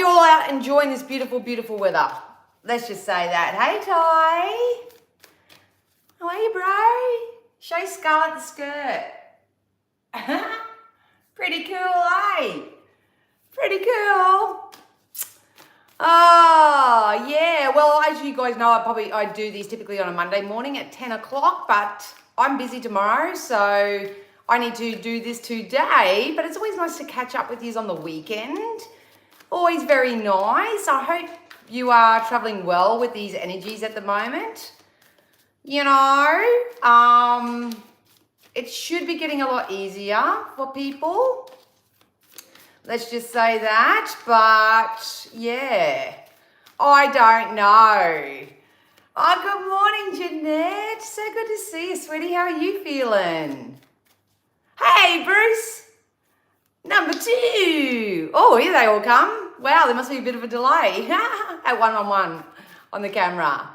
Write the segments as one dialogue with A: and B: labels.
A: you're all out enjoying this beautiful, beautiful weather. Let's just say that. Hey, Ty. How are you, bro? Show Scarlett the skirt. Pretty cool, eh? Pretty cool. Oh, yeah. Well, as you guys know, I do these typically on a Monday morning at 10 o'clock, but I'm busy tomorrow, so I need to do this today. But it's always nice to catch up with you on the weekend. Always very nice. I hope you are traveling well with these energies at the moment. You know, it should be getting a lot easier for people. Let's just say that, but yeah, I don't know. Oh, good morning, Jeanette. So good to see you, sweetie. How are you feeling? Hey, Bruce. Number 2. Oh, here they all come. Wow, there must be a bit of a delay at 1-on-1 on the camera.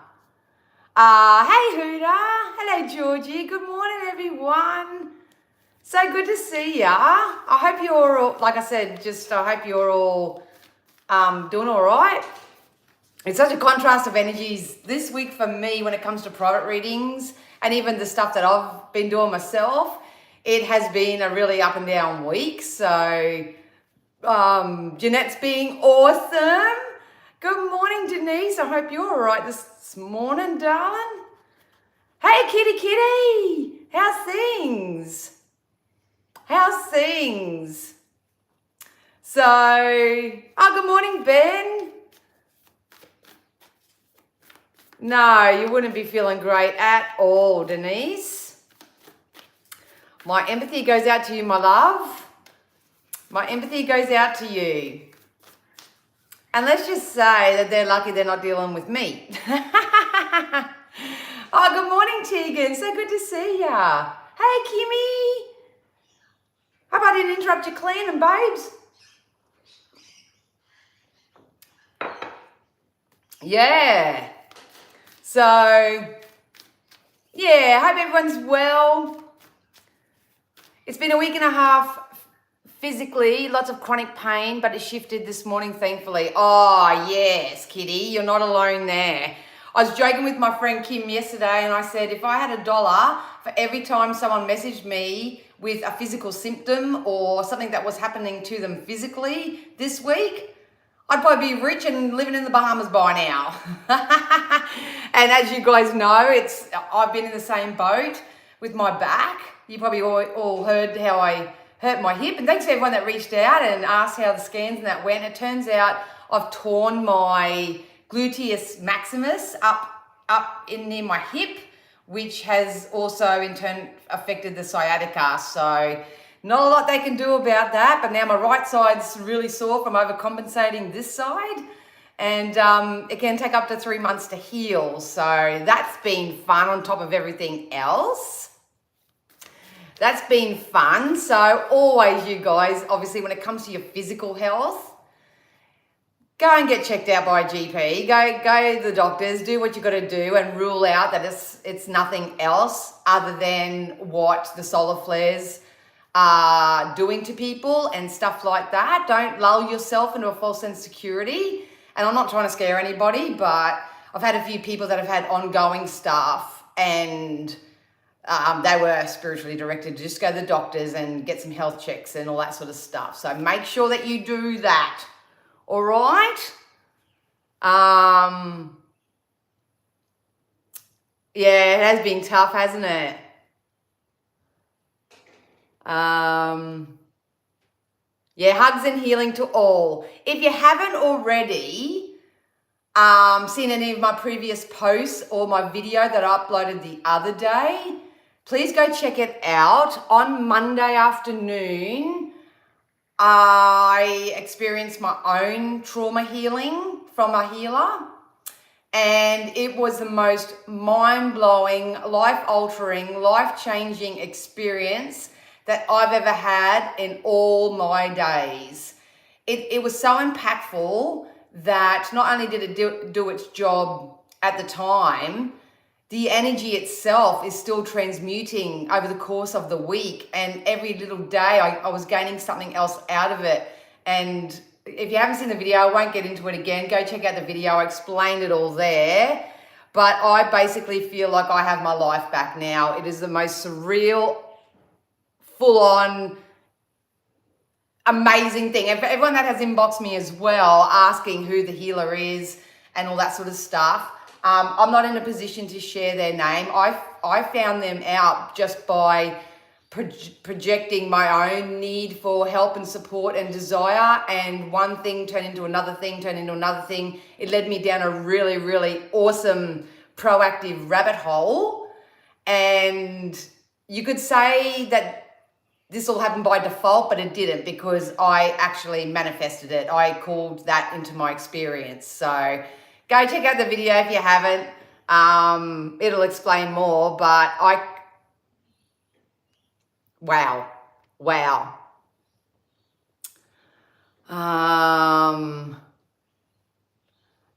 A: Hey, Huda. Hello, Georgie. Good morning, everyone. So good to see ya. I hope you're all, like I said, I hope you're all doing all right. It's such a contrast of energies this week for me when it comes to private readings and even the stuff that I've been doing myself. It has been a really up and down week. So Jeanette's being awesome. Good morning, Denise. I hope you're all right this morning, darling. Hey, kitty. How's things? So, good morning, Ben. No, you wouldn't be feeling great at all, Denise. My empathy goes out to you, my love. My empathy goes out to you. And let's just say that they're lucky they're not dealing with me. Oh, good morning, Tegan. So good to see ya. Hey, Kimmy. How about I didn't interrupt your cleaning, babes? Yeah. So, yeah, hope everyone's well. It's been a week and a half physically, lots of chronic pain, but it shifted this morning, thankfully. Oh, yes, Kitty, you're not alone there. I was joking with my friend Kim yesterday, and I said if I had $1 for every time someone messaged me with a physical symptom or something that was happening to them physically this week, I'd probably be rich and living in the Bahamas by now. And as you guys know, I've been in the same boat with my back. You probably all heard how I hurt my hip. And thanks to everyone that reached out and asked how the scans and that went. It turns out I've torn my gluteus maximus up in near my hip, which has also in turn affected the sciatica. So not a lot they can do about that, but now my right side's really sore from overcompensating this side. And it can take up to 3 months to heal. So that's been fun on top of everything else. That's been fun. So always, you guys, obviously when it comes to your physical health, go and get checked out by a GP. Go to the doctors, do what you got to do and rule out that it's nothing else other than what the solar flares are doing to people and stuff like that. Don't lull yourself into a false sense of security. And I'm not trying to scare anybody, but I've had a few people that have had ongoing stuff and they were spiritually directed to just go to the doctors and get some health checks and all that sort of stuff. So make sure that you do that. All right? Yeah, it has been tough, hasn't it? Yeah, hugs and healing to all. If you haven't already seen any of my previous posts or my video that I uploaded the other day, please go check it out. On Monday afternoon, I experienced my own trauma healing from a healer, and it was the most mind-blowing, life-altering, life-changing experience that I've ever had in all my days. It was so impactful that not only did it do its job at the time, the energy itself is still transmuting over the course of the week, and every little day I was gaining something else out of it. And if you haven't seen the video, I won't get into it again. Go check out the video. I explained it all there. But I basically feel like I have my life back now. It is the most surreal, full-on, amazing thing. And for everyone that has inboxed me as well, asking who the healer is and all that sort of stuff, I'm not in a position to share their name. I found them out just by projecting my own need for help and support and desire, and one thing turned into another thing, It led me down a really, really awesome proactive rabbit hole. And you could say that this all happened by default, but it didn't, because I actually manifested it. I called that into my experience. So go check out the video if you haven't. It'll explain more, but wow.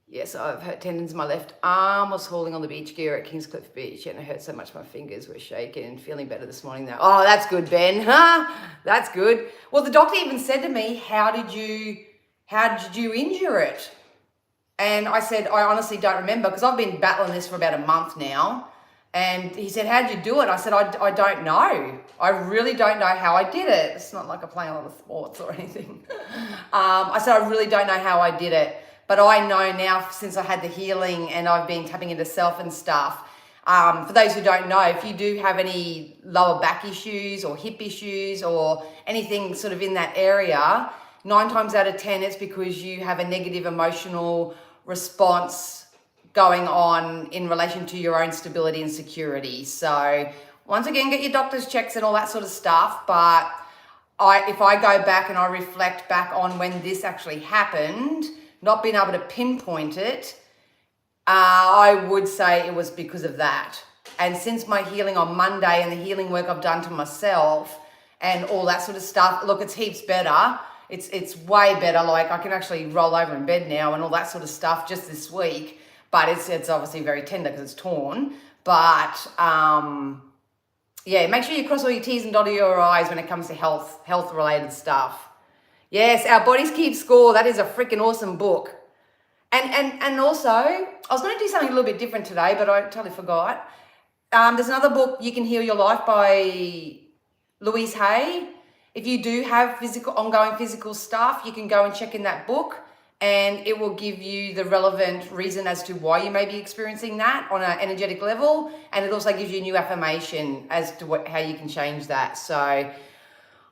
A: Yes, I've hurt tendons in my left arm. Was hauling on the beach gear at Kingscliff Beach, and it hurt so much my fingers were shaking. Feeling better this morning though. Oh, that's good, Ben. Huh? That's good. Well, the doctor even said to me, how did you injure it? And I said, I honestly don't remember, because I've been battling this for about a month now. And he said, how'd you do it? I said, I don't know. I really don't know how I did it. It's not like I'm playing a lot of sports or anything. I said, I really don't know how I did it. But I know now, since I had the healing and I've been tapping into self and stuff. For those who don't know, if you do have any lower back issues or hip issues or anything sort of in that area, 9 times out of 10, it's because you have a negative emotional response going on in relation to your own stability and security. So once again, get your doctor's checks and all that sort of stuff. But if I go back and I reflect back on when this actually happened, not being able to pinpoint it, I would say it was because of that. And since my healing on Monday and the healing work I've done to myself and all that sort of stuff, look, it's heaps better. It's way better. Like, I can actually roll over in bed now and all that sort of stuff just this week. But it's obviously very tender because it's torn. But yeah, make sure you cross all your T's and dot your I's when it comes to health related stuff. Yes, Our Bodies Keep Score. That is a freaking awesome book. And also, I was going to do something a little bit different today, but I totally forgot. There's another book, You Can Heal Your Life, by Louise Hay. If you do have ongoing physical stuff, you can go and check in that book, and it will give you the relevant reason as to why you may be experiencing that on an energetic level. And it also gives you a new affirmation as to how you can change that. So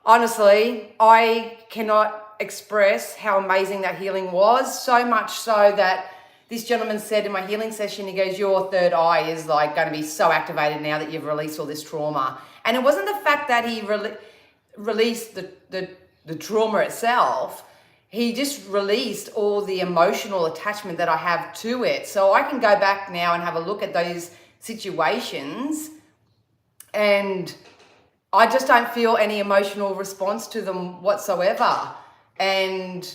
A: honestly, I cannot express how amazing that healing was. So much so that this gentleman said in my healing session, he goes, your third eye is like going to be so activated now that you've released all this trauma. And it wasn't the fact that he released the trauma itself. He just released all the emotional attachment that I have to it. So I can go back now and have a look at those situations, and I just don't feel any emotional response to them whatsoever. And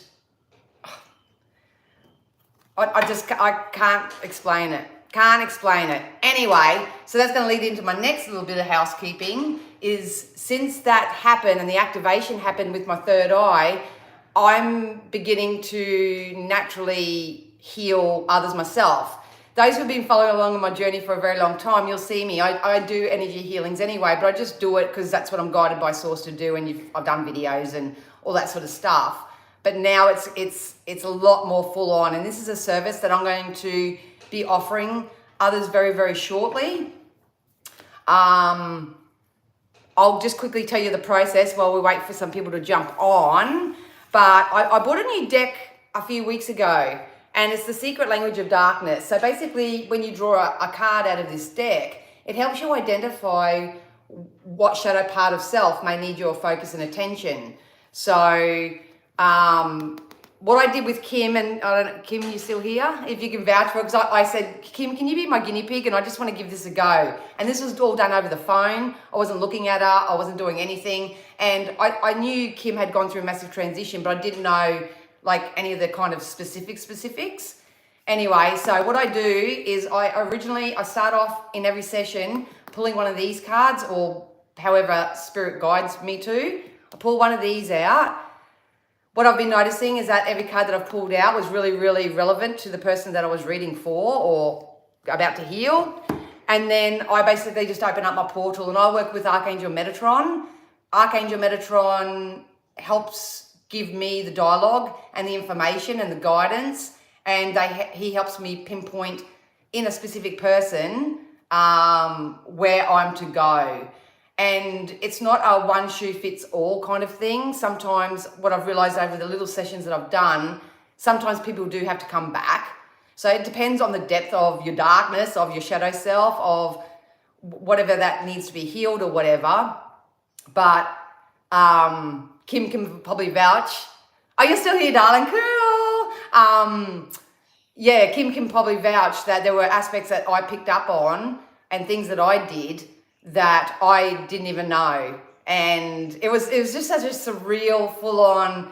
A: I can't explain it. Can't explain it. Anyway, so that's going to lead into my next little bit of housekeeping, is since that happened and the activation happened with my third eye, I'm beginning to naturally heal others myself. Those who've been following along on my journey for a very long time, you'll see me. I do energy healings anyway, but I just do it because that's what I'm guided by source to do, and I've done videos and all that sort of stuff. But now it's a lot more full on, and this is a service that I'm going to be offering others very, very shortly. I'll just quickly tell you the process while we wait for some people to jump on. But I bought a new deck a few weeks ago, and it's the Secret Language of Darkness. So basically, when you draw a card out of this deck, it helps you identify what shadow part of self may need your focus and attention. So what I did with Kim, and I don't know, Kim, you still here? If you can vouch for it, because I said, Kim, can you be my guinea pig? And I just want to give this a go. And this was all done over the phone. I wasn't looking at her. I wasn't doing anything. And I knew Kim had gone through a massive transition, but I didn't know like any of the kind of specifics. Anyway, so what I do is I start off in every session pulling one of these cards, or however spirit guides me to. I pull one of these out. what I've been noticing is that every card that I've pulled out was really, really relevant to the person that I was reading for or about to heal. And then I basically just open up my portal, and I work with Archangel Metatron. Archangel Metatron helps give me the dialogue and the information and the guidance, and he helps me pinpoint in a specific person where I'm to go. And it's not a one shoe fits all kind of thing. Sometimes what I've realized over the little sessions that I've done, sometimes people do have to come back. So it depends on the depth of your darkness, of your shadow self, of whatever that needs to be healed or whatever. But Kim can probably vouch. Oh, you're still here, darling. Cool. Yeah, Kim can probably vouch that there were aspects that I picked up on and things that I did that I didn't even know. And it was just such a surreal, full-on,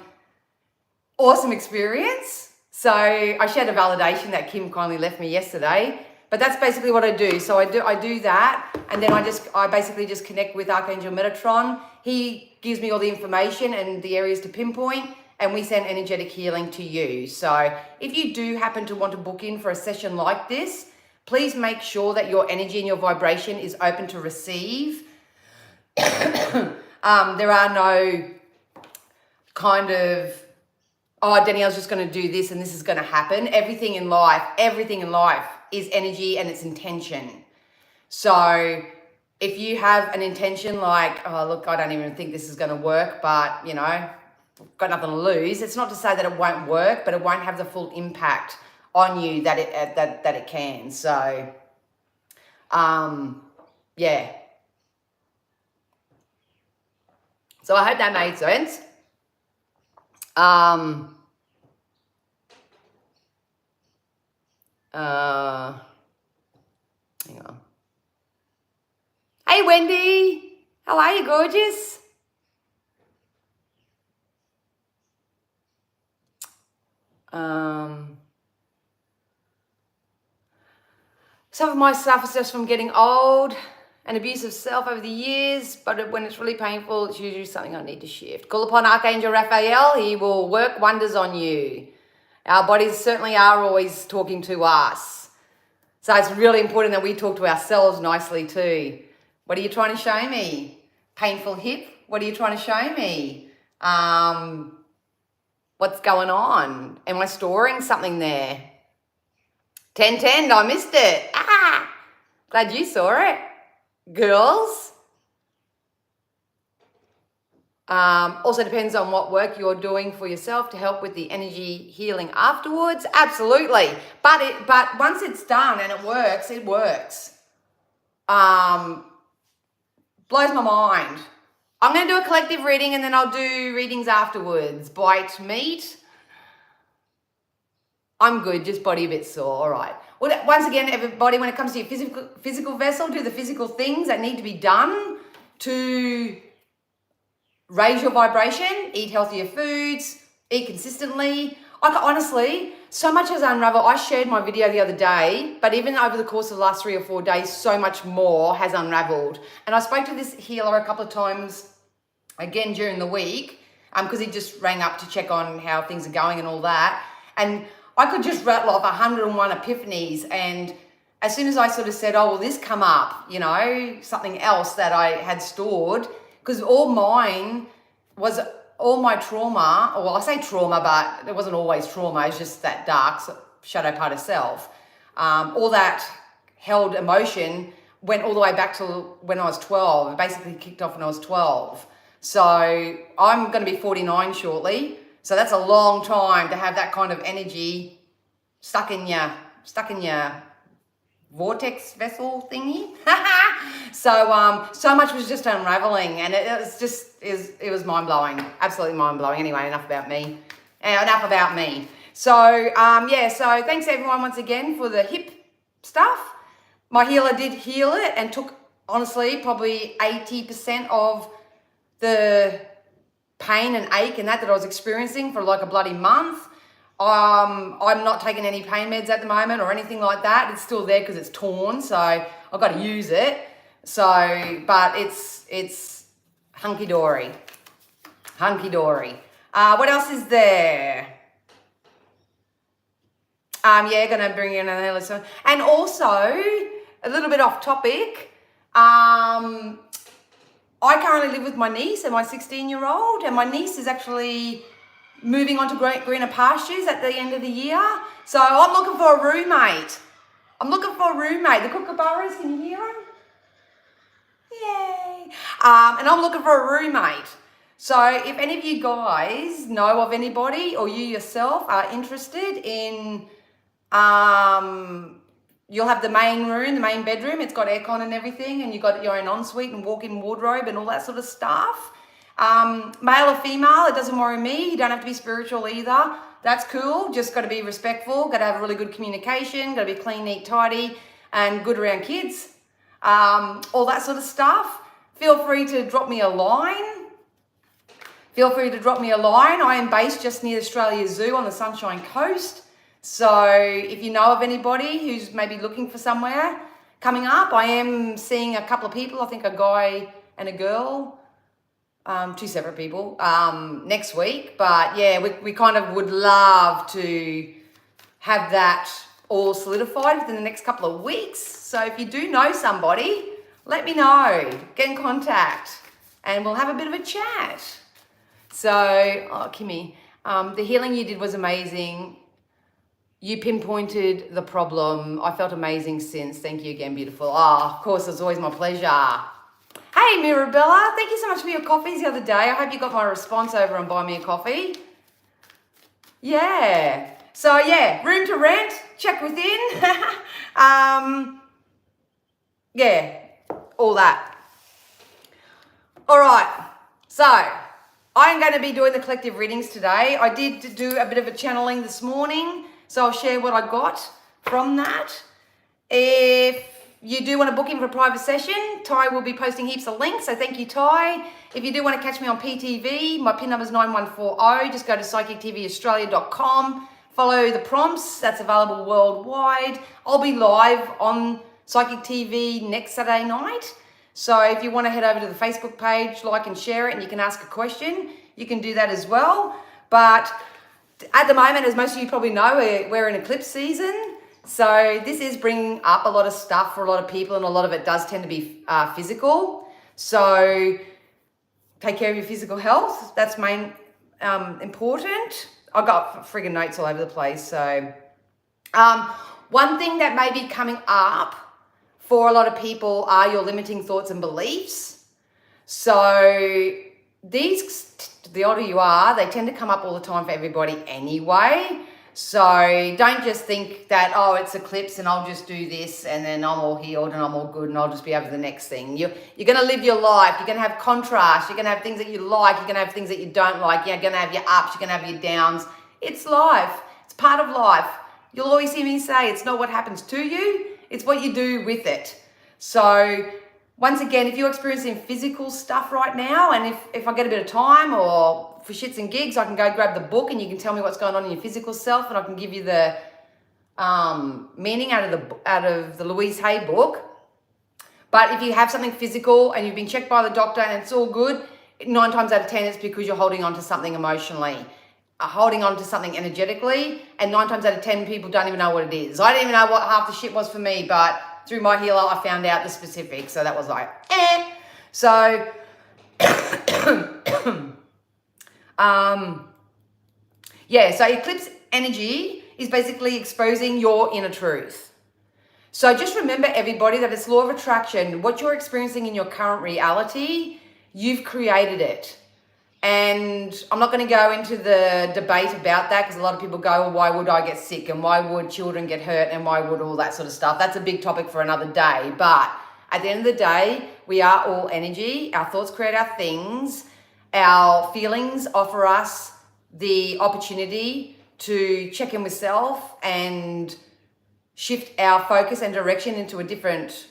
A: awesome experience. So I shared a validation that Kim kindly left me yesterday, but that's basically what I do. So I do that, and then I basically just connect with Archangel Metatron. He gives me all the information and the areas to pinpoint, and we send energetic healing to you. So if you do happen to want to book in for a session like this, please make sure that your energy and your vibration is open to receive. There are no kind of, oh, Danielle's just going to do this and this is going to happen. Everything in life is energy and it's intention. So if you have an intention like, oh, look, I don't even think this is going to work, but, you know, got nothing to lose. It's not to say that it won't work, but it won't have the full impact on you that it can. So, yeah. So I hope that made sense. Hang on. Hey, Wendy. How are you, gorgeous? Some of my stuff is just from getting old and abuse of self over the years, but when it's really painful, it's usually something I need to shift. Call upon Archangel Raphael. He will work wonders on you. Our bodies certainly are always talking to us. So it's really important that we talk to ourselves nicely too. What are you trying to show me? Painful hip? What are you trying to show me? What's going on? Am I storing something there? 1010, I missed it. Glad you saw it. Girls. Also depends on what work you're doing for yourself to help with the energy healing afterwards. Absolutely. But once it's done and it works, it works. Blows my mind. I'm going to do a collective reading and then I'll do readings afterwards. Bite meat. I'm good, just body a bit sore. All right. Well, once again, everybody, when it comes to your physical vessel, do the physical things that need to be done to raise your vibration, eat healthier foods, eat consistently. Honestly, so much has unraveled. I shared my video the other day, but even over the course of the last 3 or 4 days, so much more has unraveled. And I spoke to this healer a couple of times again during the week because he just rang up to check on how things are going and all that. And I could just rattle off 101 epiphanies, and as soon as I sort of said, oh, well, this come up, you know, something else that I had stored, because all my trauma, or well, I say trauma, but it wasn't always trauma, it's just that dark shadow part of self. All that held emotion went all the way back to when I was 12. It basically kicked off when I was 12. So I'm going to be 49 shortly. So that's a long time to have that kind of energy stuck in your vortex vessel thingy. So much was just unraveling, and it was mind blowing, absolutely mind blowing. Anyway, enough about me. So so thanks everyone once again for the hip stuff. My healer did heal it and took honestly probably 80% of the pain and ache and that I was experiencing for like a bloody month. I'm not taking any pain meds at the moment or anything like that. It's still there because it's torn, so I've got to use it. So, but it's hunky dory. What else is there? Yeah, going to bring in another lesson. And also, a little bit off topic, I currently live with my niece and my 16-year-old, and my niece is actually moving on to greener pastures at the end of the year. So I'm looking for a roommate. The kookaburras, can you hear them? Yay. And I'm looking for a roommate. So if any of you guys know of anybody, or you yourself are interested in, you'll have the main room, the main bedroom. It's got aircon and everything, and you've got your own ensuite and walk-in wardrobe and all that sort of stuff. Male or female, it doesn't worry me. You don't have to be spiritual either. That's cool. Just got to be respectful. Got to have really good communication. Got to be clean, neat, tidy, and good around kids. All that sort of stuff. Feel free to drop me a line. I am based just near Australia Zoo on the Sunshine Coast. So if you know of anybody who's maybe looking for somewhere coming up, I am seeing a couple of people. I think a guy and a girl, two separate people, next week. But yeah, we kind of would love to have that all solidified within the next couple of weeks. So if you do know somebody, let me know. Get in contact and we'll have a bit of a chat. So, Kimmy, the healing you did was amazing. You pinpointed the problem. I felt amazing since. Thank you again, beautiful. Of course, it's always my pleasure. Hey, Mirabella, thank you so much for your coffees the other day. I hope you got my response over on Buy Me a Coffee. Yeah. So, yeah, room to rent, check within. Yeah, all that. All right, so I'm going to be doing the collective readings today. I did do a bit of a channeling this morning, so I'll share what I got from that. If you do want to book in for a private session, Ty will be posting heaps of links, so thank you, Ty. If you do want to catch me on PTV, my PIN number is 9140. Just go to psychictvaustralia.com. Follow the prompts. That's available worldwide. I'll be live on Psychic TV next Saturday night. So if you want to head over to the Facebook page, like and share it, and you can ask a question, you can do that as well. But at the moment, as most of you probably know, we're in eclipse season. So this is bringing up a lot of stuff for a lot of people, and a lot of it does tend to be physical. So take care of your physical health. That's main important. I've got friggin' notes all over the place. So one thing that may be coming up for a lot of people are your limiting thoughts and beliefs. So these, the older you are, they tend to come up all the time for everybody anyway. So don't just think that, oh, it's eclipse and I'll just do this and then I'm all healed and I'm all good and I'll just be over the next thing. You're going to live your life. You're going to have contrast. You're going to have things that you like. You're going to have things that you don't like. You're going to have your ups. You're going to have your downs. It's life. It's part of life. You'll always hear me say it's not what happens to you. It's what you do with it. So once again, if you're experiencing physical stuff right now, and if I get a bit of time or for shits and gigs, I can go grab the book and you can tell me what's going on in your physical self, and I can give you the meaning out of the Louise Hay book. But if you have something physical and you've been checked by the doctor and it's all good, 9 times out of 10 it's because you're holding on to something emotionally, holding on to something energetically, and 9 times out of 10 people don't even know what it is. I didn't even know what half the shit was for me, but through my healer I found out the specifics, so that was like, So yeah, so eclipse energy is basically exposing your inner truth. So just remember, everybody, that it's law of attraction. What you're experiencing in your current reality, you've created it. And I'm not going to go into the debate about that, because a lot of people go, well, why would I get sick, and why would children get hurt, and why would all that sort of stuff. That's a big topic for another day. But at the end of the day, we are all energy. Our thoughts create our things. Our feelings offer us the opportunity to check in with self and shift our focus and direction into a different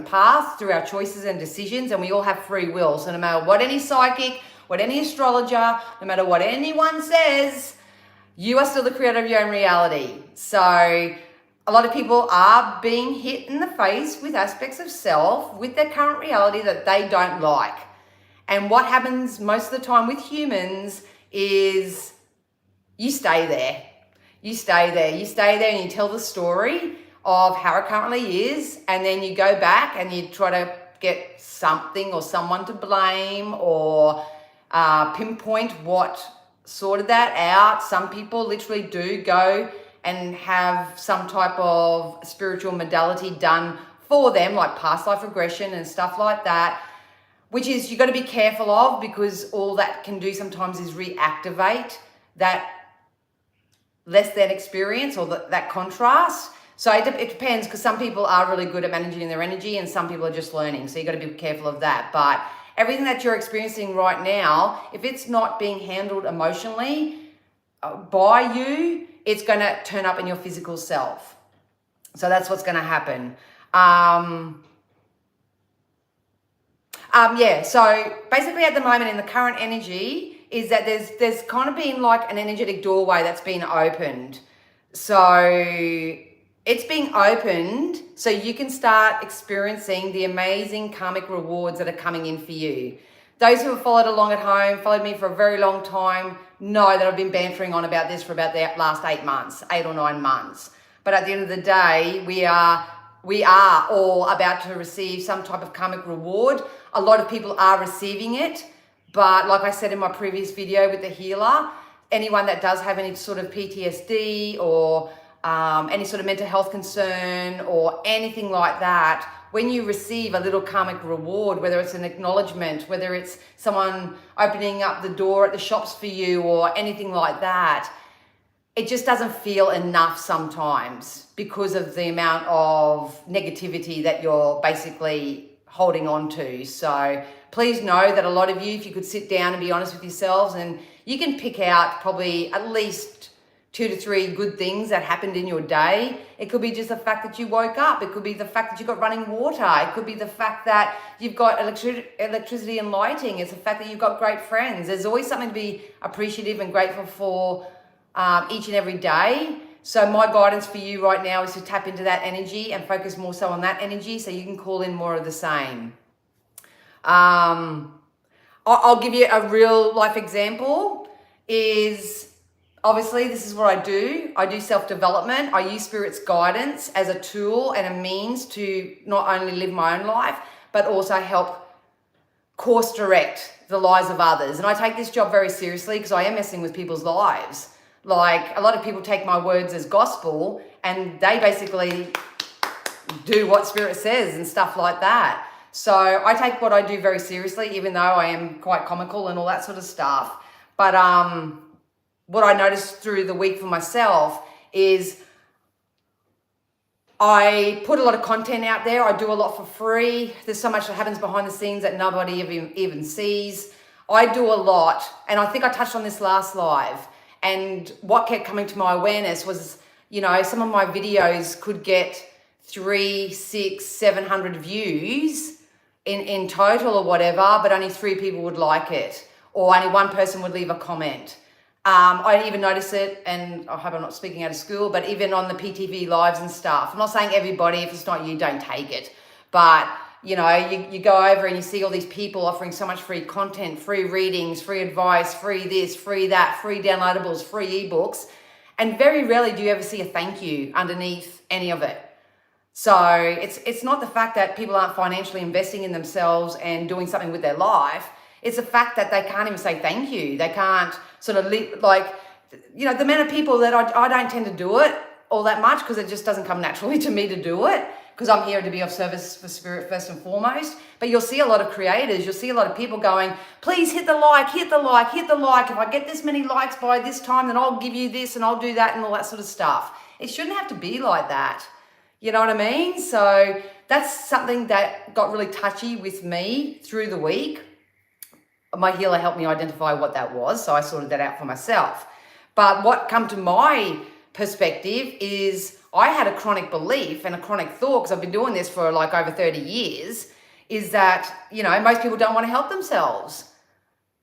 A: path through our choices and decisions. And we all have free will. So no matter what any psychic, what any astrologer, no matter what anyone says, you are still the creator of your own reality. So a lot of people are being hit in the face with aspects of self, with their current reality that they don't like. And what happens most of the time with humans is you stay there. You stay there. You stay there and you tell the story of how it currently is, and then you go back and you try to get something or someone to blame or pinpoint what sorted that out. Some people literally do go and have some type of spiritual modality done for them, like past life regression and stuff like that, which is you've got to be careful of, because all that can do sometimes is reactivate that less than experience or that contrast. So it depends, because some people are really good at managing their energy and some people are just learning. So you've got to be careful of that. But everything that you're experiencing right now, if it's not being handled emotionally by you, it's going to turn up in your physical self. So that's what's going to happen. Yeah, so basically at the moment in the current energy is that there's kind of been like an energetic doorway that's been opened. So it's being opened so you can start experiencing the amazing karmic rewards that are coming in for you. Those who have followed along at home, followed me for a very long time, know that I've been bantering on about this for about the last 8 or 9 months. But at the end of the day, we are all about to receive some type of karmic reward. A lot of people are receiving it, but like I said in my previous video with the healer, anyone that does have any sort of PTSD or any sort of mental health concern or anything like that, when you receive a little karmic reward, whether it's an acknowledgement, whether it's someone opening up the door at the shops for you or anything like that, it just doesn't feel enough sometimes because of the amount of negativity that you're basically holding on to. So please know that a lot of you, if you could sit down and be honest with yourselves, and you can pick out probably at least 2 to 3 good things that happened in your day. It could be just the fact that you woke up. It could be the fact that you got running water. It could be the fact that you've got electricity and lighting. It's the fact that you've got great friends. There's always something to be appreciative and grateful for each and every day. So my guidance for you right now is to tap into that energy and focus more so on that energy so you can call in more of the same. I'll give you a real life example. Obviously, this is what I do. I do self-development. I use Spirit's guidance as a tool and a means to not only live my own life, but also help course direct the lives of others. And I take this job very seriously because I am messing with people's lives. Like, a lot of people take my words as gospel and they basically do what Spirit says and stuff like that. So I take what I do very seriously, even though I am quite comical and all that sort of stuff. But what I noticed through the week for myself is I put a lot of content out there. I do a lot for free. There's so much that happens behind the scenes that nobody even sees. I do a lot, and I think I touched on this last live. And what kept coming to my awareness was, you know, some of my videos could get 300, 600, 700 views in total or whatever, but only 3 people would like it, or only 1 person would leave a comment. I even notice it, and I hope I'm not speaking out of school, but even on the PTV lives and stuff. I'm not saying everybody, if it's not you, don't take it. But, you know, you go over and you see all these people offering so much free content, free readings, free advice, free this, free that, free downloadables, free ebooks. And very rarely do you ever see a thank you underneath any of it. So it's not the fact that people aren't financially investing in themselves and doing something with their life. It's the fact that they can't even say thank you. They can't sort of like, you know, the amount of people that I don't tend to do it all that much because it just doesn't come naturally to me to do it, because I'm here to be of service for Spirit first and foremost. But you'll see a lot of creators, you'll see a lot of people going, please hit the like, hit the like, hit the like. If I get this many likes by this time, then I'll give you this and I'll do that and all that sort of stuff. It shouldn't have to be like that. You know what I mean? So that's something that got really touchy with me through the week. My healer helped me identify what that was, so I sorted that out for myself. But what come to my perspective is I had a chronic belief and a chronic thought, because I've been doing this for like over 30 years, is that, you know, most people don't want to help themselves.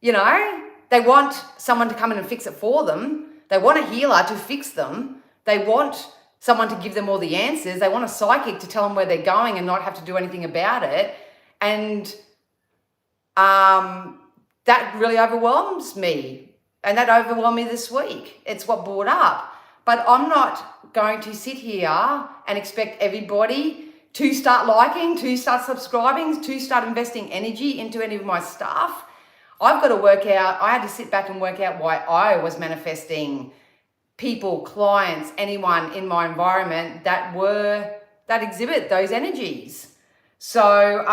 A: You know, they want someone to come in and fix it for them. They want a healer to fix them. They want someone to give them all the answers. They want a psychic to tell them where they're going and not have to do anything about it. And that really overwhelms me. And that overwhelmed me this week. It's what brought up. But I'm not going to sit here and expect everybody to start liking, to start subscribing, to start investing energy into any of my stuff. I've got to work out, I had to sit back and work out why I was manifesting people, clients, anyone in my environment that exhibit those energies. So,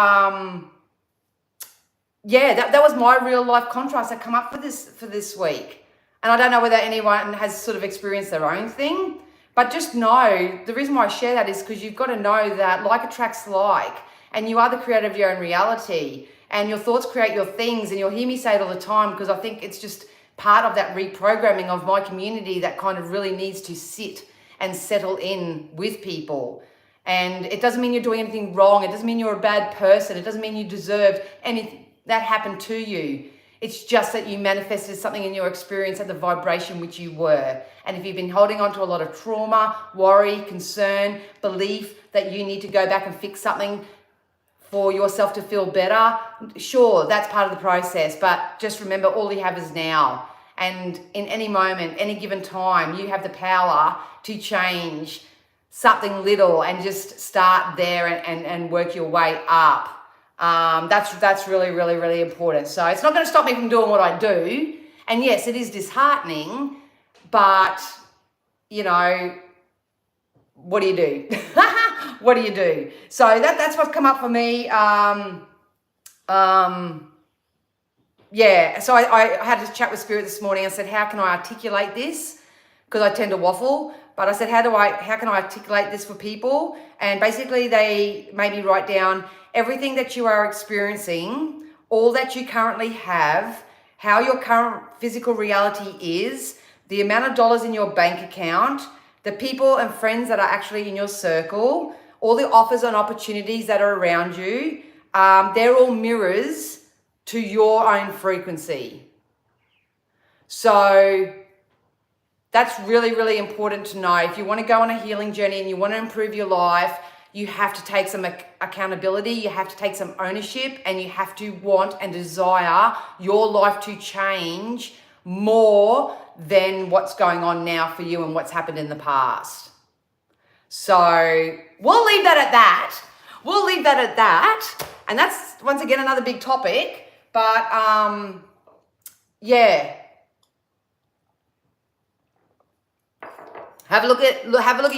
A: yeah, that was my real life contrast that come up for this week. And I don't know whether anyone has sort of experienced their own thing, but just know, the reason why I share that is because you've got to know that like attracts like, and you are the creator of your own reality, and your thoughts create your things. And you'll hear me say it all the time because I think it's just part of that reprogramming of my community that kind of really needs to sit and settle in with people. And it doesn't mean you're doing anything wrong. It doesn't mean you're a bad person. It doesn't mean you deserved anything that happened to you. It's just that you manifested something in your experience at the vibration which you were. And if you've been holding on to a lot of trauma, worry, concern, belief that you need to go back and fix something for yourself to feel better, sure, that's part of the process. But just remember, all you have is now. And in any moment, any given time, you have the power to change something little and just start there and work your way up. That's really, really, really important. So it's not going to stop me from doing what I do. And yes, it is disheartening, but you know, what do you do? What do you do? So that's what's come up for me. Yeah, so I had a chat with Spirit this morning and said, how can I articulate this? Because I tend to waffle, but I said, how can I articulate this for people? And basically they made me write down everything that you are experiencing, all that you currently have, how your current physical reality is, the amount of dollars in your bank account, the people and friends that are actually in your circle, all the offers and opportunities that are around you, they're all mirrors to your own frequency. So that's really, really important to know. If you want to go on a healing journey and you want to improve your life, you have to take some accountability, you have to take some ownership, and you have to want and desire your life to change more than what's going on now for you and what's happened in the past. So we'll leave that at that. We'll leave that at that. And that's, once again, another big topic. But, yeah. Have a look at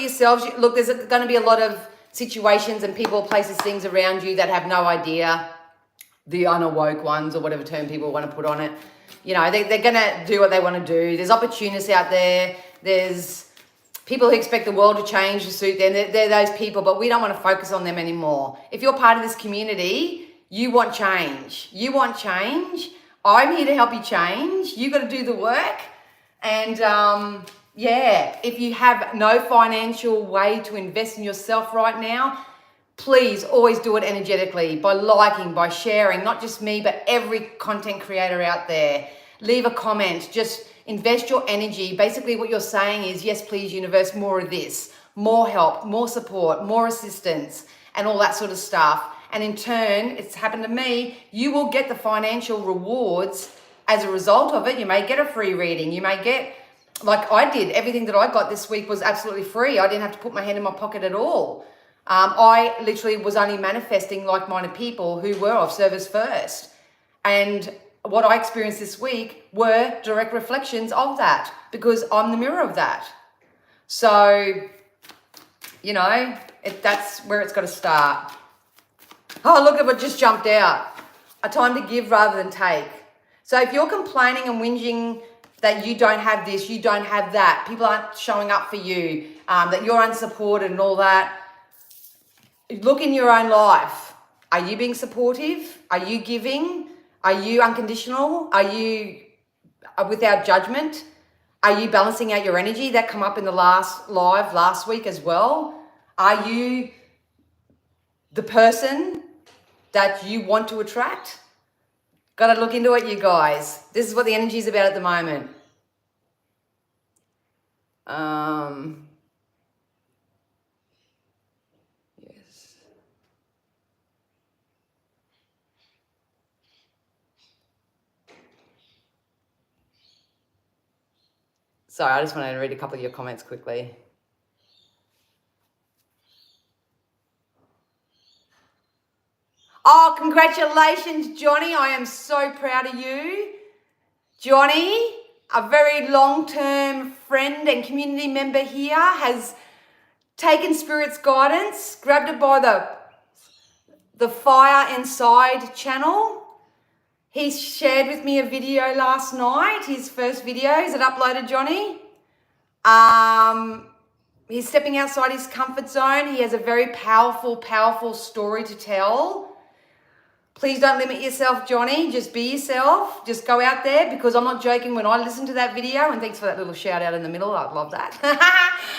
A: yourselves. Look, there's going to be a lot of situations and people, places, things around you that have no idea, the unawoke ones or whatever term people want to put on it. You know, they're going to do what they want to do. There's opportunists out there. There's people who expect the world to change to suit them. They're those people, but we don't want to focus on them anymore. If you're part of this community, you want change. You want change. I'm here to help you change. You got to do the work. And, yeah, if you have no financial way to invest in yourself right now, please always do it energetically, by liking, by sharing, not just me, but every content creator out there. Leave a comment, just invest your energy. Basically what you're saying is, yes, please, universe, more of this, more help, more support, more assistance, and all that sort of stuff. And in turn, it's happened to me, you will get the financial rewards as a result of it. You may get a free reading, you may get, like I did, everything that I got this week was absolutely free. I didn't have to put my hand in my pocket at all. I literally was only manifesting like-minded people who were of service first. And what I experienced this week were direct reflections of that, because I'm the mirror of that. So, you know, that's where it's got to start. Oh, look at what just jumped out. A time to give rather than take. So if you're complaining and whinging that you don't have this, you don't have that, people aren't showing up for you, that you're unsupported and all that, look in your own life. Are you being supportive? Are you giving? Are you unconditional? Are you without judgment? Are you balancing out your energy? That come up in the last live last week as well. Are you the person that you want to attract? Got to look into it, you guys. This is what the energy is about at the moment. Yes. Sorry, I just wanted to read a couple of your comments quickly. Oh, congratulations, Johnny. I am so proud of you. Johnny, a very long-term friend and community member here, has taken Spirit's guidance, grabbed it by the Fire Inside channel. He shared with me a video last night, his first video. Is it uploaded, Johnny? He's stepping outside his comfort zone. He has a very powerful, powerful story to tell. Please don't limit yourself, Johnny. Just be yourself. Just go out there, because I'm not joking. When I listened to that video, and thanks for that little shout out in the middle, I love that.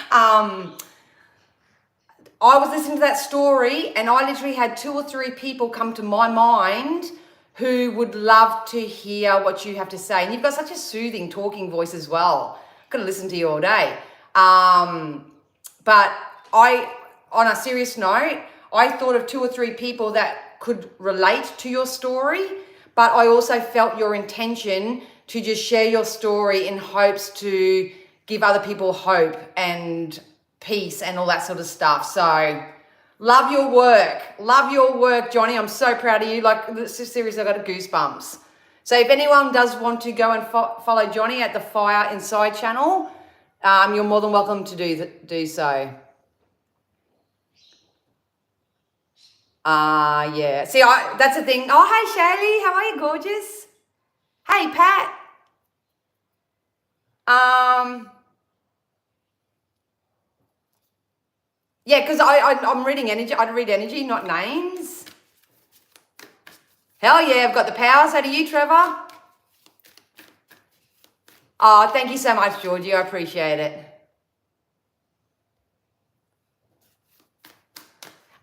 A: I was listening to that story, and I literally had 2 or 3 people come to my mind who would love to hear what you have to say. And you've got such a soothing talking voice as well. Could have listened to you all day. But on a serious note, I thought of 2 or 3 people that could relate to your story, but I also felt your intention to just share your story in hopes to give other people hope and peace and all that sort of stuff. So love your work, Johnny. I'm so proud of you. Like, seriously, I got goosebumps. So if anyone does want to go and follow Johnny at the Fire Inside channel, you're more than welcome to do so. Yeah. See, that's the thing. Oh, hey, Shaylee. How are you, gorgeous? Hey, Pat. Yeah, because I'm reading energy. I read energy, not names. Hell yeah, I've got the power. So do you, Trevor. Oh, thank you so much, Georgie. I appreciate it.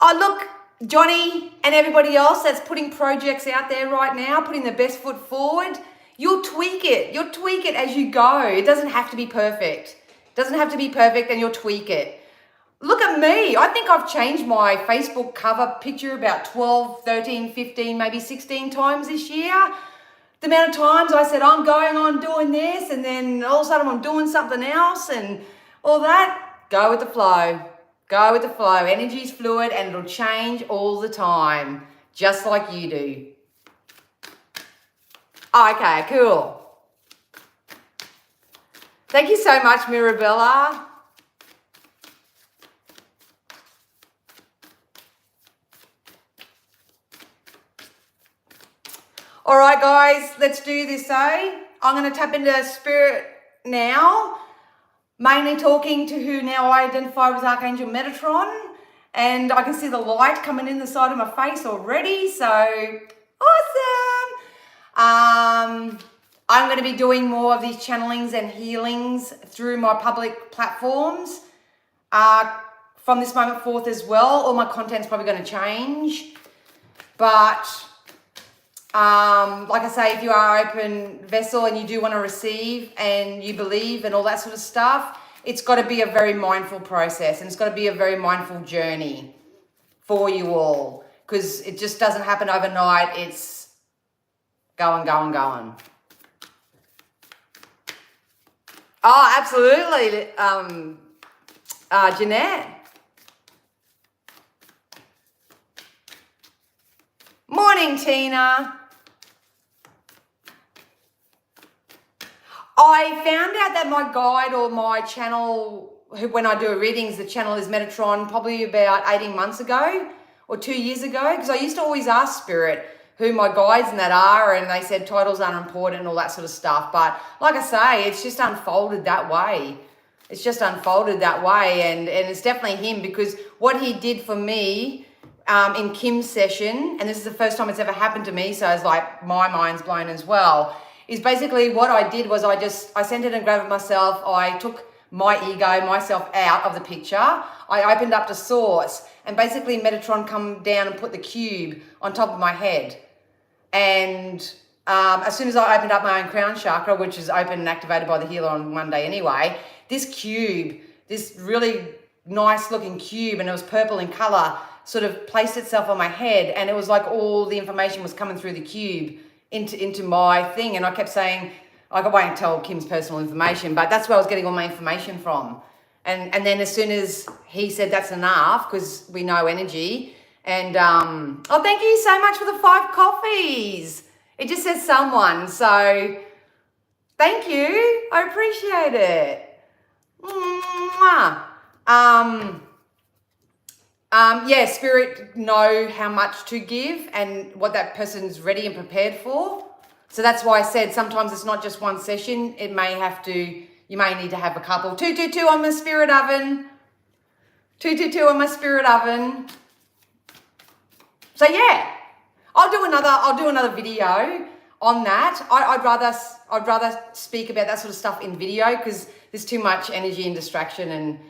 A: Oh, look, Johnny and everybody else that's putting projects out there right now, putting the best foot forward, you'll tweak it. You'll tweak it as you go. It doesn't have to be perfect. It doesn't have to be perfect, and you'll tweak it. Look at me. I think I've changed my Facebook cover picture about 12, 13, 15, maybe 16 times this year. The amount of times I said, I'm going on doing this, and then all of a sudden I'm doing something else and all that. Go with the flow. Go with the flow. Energy's fluid, and it'll change all the time, just like you do. Okay, cool. Thank you so much, Mirabella. All right, guys, let's do this, eh? I'm going to tap into Spirit now, mainly talking to who now I identify as Archangel Metatron, and I can see the light coming in the side of my face already, so awesome. I'm going to be doing more of these channelings and healings through my public platforms from this moment forth as well. All my content's probably going to change, but like I say, if you are open vessel and you do want to receive and you believe and all that sort of stuff, it's got to be a very mindful process, and it's got to be a very mindful journey for you all, because it just doesn't happen overnight. It's going. Oh, absolutely, Jeanette. Morning, Tina. I found out that my guide or my channel, when I do readings, the channel is Metatron, probably about 18 months ago or 2 years ago, because I used to always ask Spirit who my guides and that are, and they said titles aren't important and all that sort of stuff. But like I say, it's just unfolded that way. It's just unfolded that way, and it's definitely him, because what he did for me in Kim's session, and this is the first time it's ever happened to me, so it's like my mind's blown as well, is basically what I did was I centered and grabbed myself. I took my ego, myself out of the picture. I opened up to source, and basically Metatron come down and put the cube on top of my head. And as soon as I opened up my own crown chakra, which is open and activated by the healer on Monday anyway, this cube, this really nice looking cube, and it was purple in color, sort of placed itself on my head, and it was like all the information was coming through the cube into my thing. And I kept saying, Like, I won't tell Kim's personal information, but that's where I was getting all my information from. And then as soon as he said that's enough, because we know energy, and oh, thank you so much for the 5 coffees. It just says someone, so thank you. I appreciate it. Mwah. Yeah, spirit know how much to give and what that person's ready and prepared for. So that's why I said sometimes it's not just one session. It may have to, you may need to have a couple. 222 on my spirit oven. 222 on my spirit oven. So yeah, I'll do another video on that. I'd rather speak about that sort of stuff in video because there's too much energy and distraction, and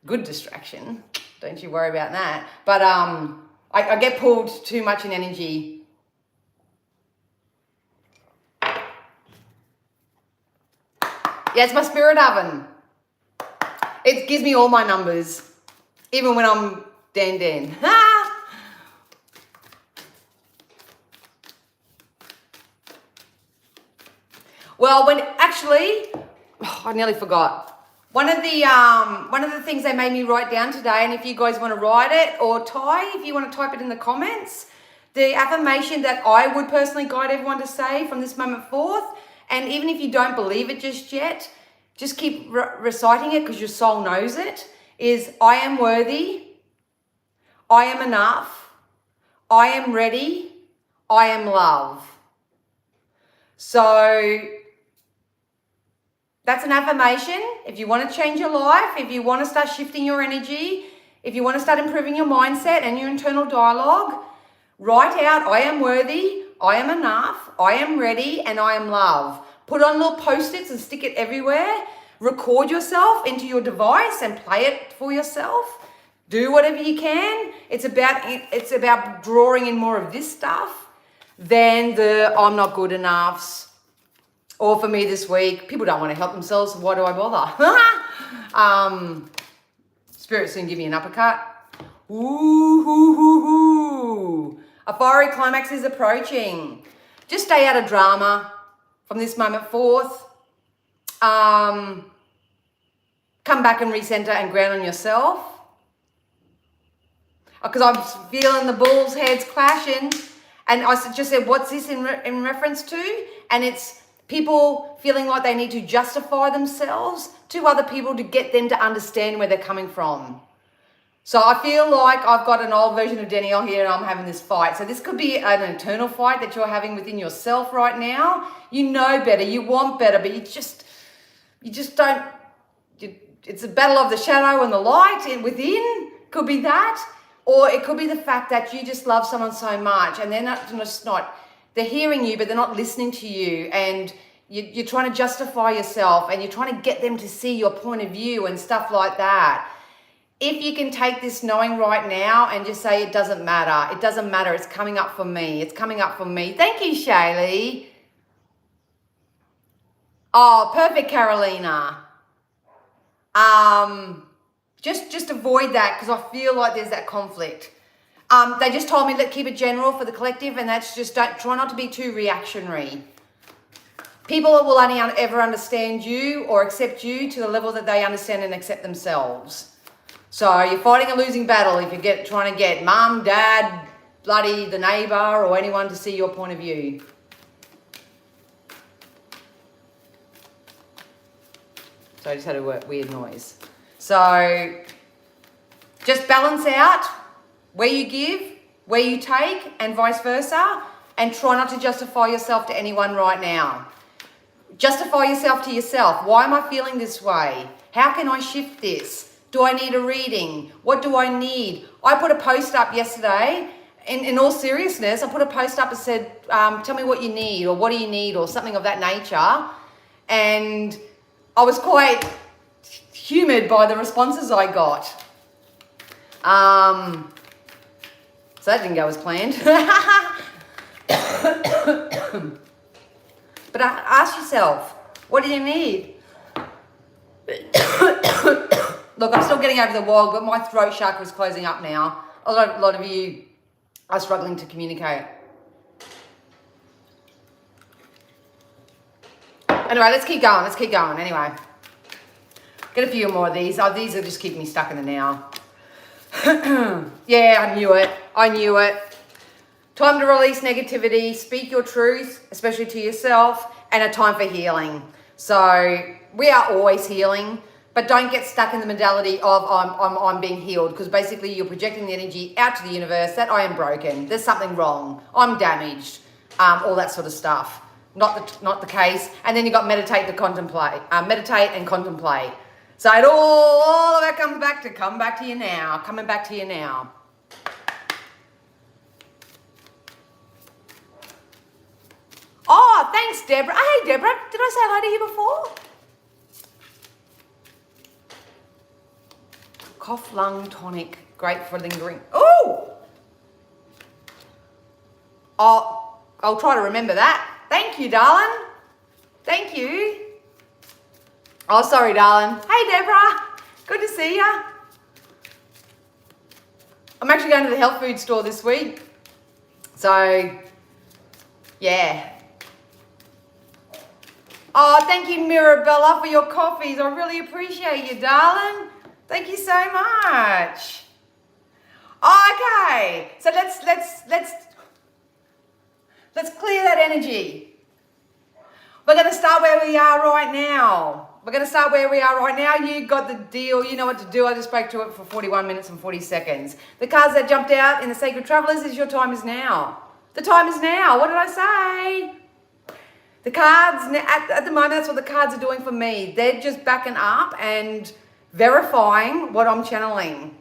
A: good distraction. Don't you worry about that. But I get pulled too much in energy. Yeah, it's my spirit oven. It gives me all my numbers, even when I'm Dan. Well, I nearly forgot. One of the things they made me write down today, and if you guys want to write it, or if you want to type it in the comments, the affirmation that I would personally guide everyone to say from this moment forth, and even if you don't believe it just yet, just keep reciting it because your soul knows it, is I am worthy, I am enough, I am ready, I am love. So that's an affirmation. If you want to change your life, if you want to start shifting your energy, if you want to start improving your mindset and your internal dialogue, write out, I am worthy, I am enough, I am ready, and I am love. Put on little post-its and stick it everywhere. Record yourself into your device and play it for yourself. Do whatever you can. It's about drawing in more of this stuff than the I'm not good enoughs. Or for me this week, people don't want to help themselves, so why do I bother? Spirit's gonna give me an uppercut. Ooh. A fiery climax is approaching. Just stay out of drama from this moment forth. Come back and recenter and ground on yourself. Because I'm feeling the bull's heads clashing. And I just said, what's this in reference to? And it's people feeling like they need to justify themselves to other people to get them to understand where they're coming from. So I feel like I've got an old version of Danielle here and I'm having this fight. So this could be an internal fight that you're having within yourself right now. You know better, you want better, but you just don't. It's a battle of the shadow and the light within. Could be that. Or it could be the fact that you just love someone so much and they're they're hearing you, but they're not listening to you. And you're trying to justify yourself and you're trying to get them to see your point of view and stuff like that. If you can take this knowing right now and just say, it doesn't matter. It doesn't matter. It's coming up for me. It's coming up for me. Thank you, Shaylee. Oh, perfect, Carolina. Just avoid that because I feel like there's that conflict. They just told me, keep it general for the collective, and that's just try not to be too reactionary. People will only ever understand you or accept you to the level that they understand and accept themselves. So you're fighting a losing battle if you're trying to get mum, dad, bloody the neighbour or anyone to see your point of view. So I just had a weird noise. So just balance out where you give, where you take, and vice versa, and try not to justify yourself to anyone right now. Justify yourself to yourself. Why am I feeling this way? How can I shift this? Do I need a reading? What do I need? I put a post up yesterday, in all seriousness, I put a post up that said, tell me what you need, or what do you need, or something of that nature. And I was quite humoured by the responses I got. So that didn't go as planned. But ask yourself, what do you need? Look, I'm still getting over the wog, but my throat chakra is closing up now. A lot of you are struggling to communicate. Anyway, let's keep going. Let's keep going. Anyway, get a few more of these. Oh, these are just keeping me stuck in the now. Yeah, I knew it. I knew it. Time to release negativity. Speak your truth, especially to yourself, and a time for healing. So we are always healing, but don't get stuck in the modality of I'm being healed, because basically you're projecting the energy out to the universe that I am broken. There's something wrong. I'm damaged. All that sort of stuff. Not the case. And then you got meditate to contemplate. Meditate and contemplate. So it all of that comes back to come back to you now. Coming back to you now. Oh, thanks, Deborah. Hey, Deborah. Did I say hi to you before? Cough lung tonic. Great for lingering. Oh! I'll try to remember that. Thank you, darling. Thank you. Oh, sorry, darling. Hey, Deborah. Good to see ya. I'm actually going to the health food store this week. So, yeah. Oh, thank you, Mirabella, for your coffees. I really appreciate you, darling. Thank you so much. Okay. So let's clear that energy. We're going to start where we are right now. We're going to start where we are right now. You got the deal. You know what to do. I just spoke to it for 41 minutes and 40 seconds. The cards that jumped out in the Sacred Travelers is your time is now. The time is now. What did I say? The cards, at the moment, that's what the cards are doing for me. They're just backing up and verifying what I'm channeling.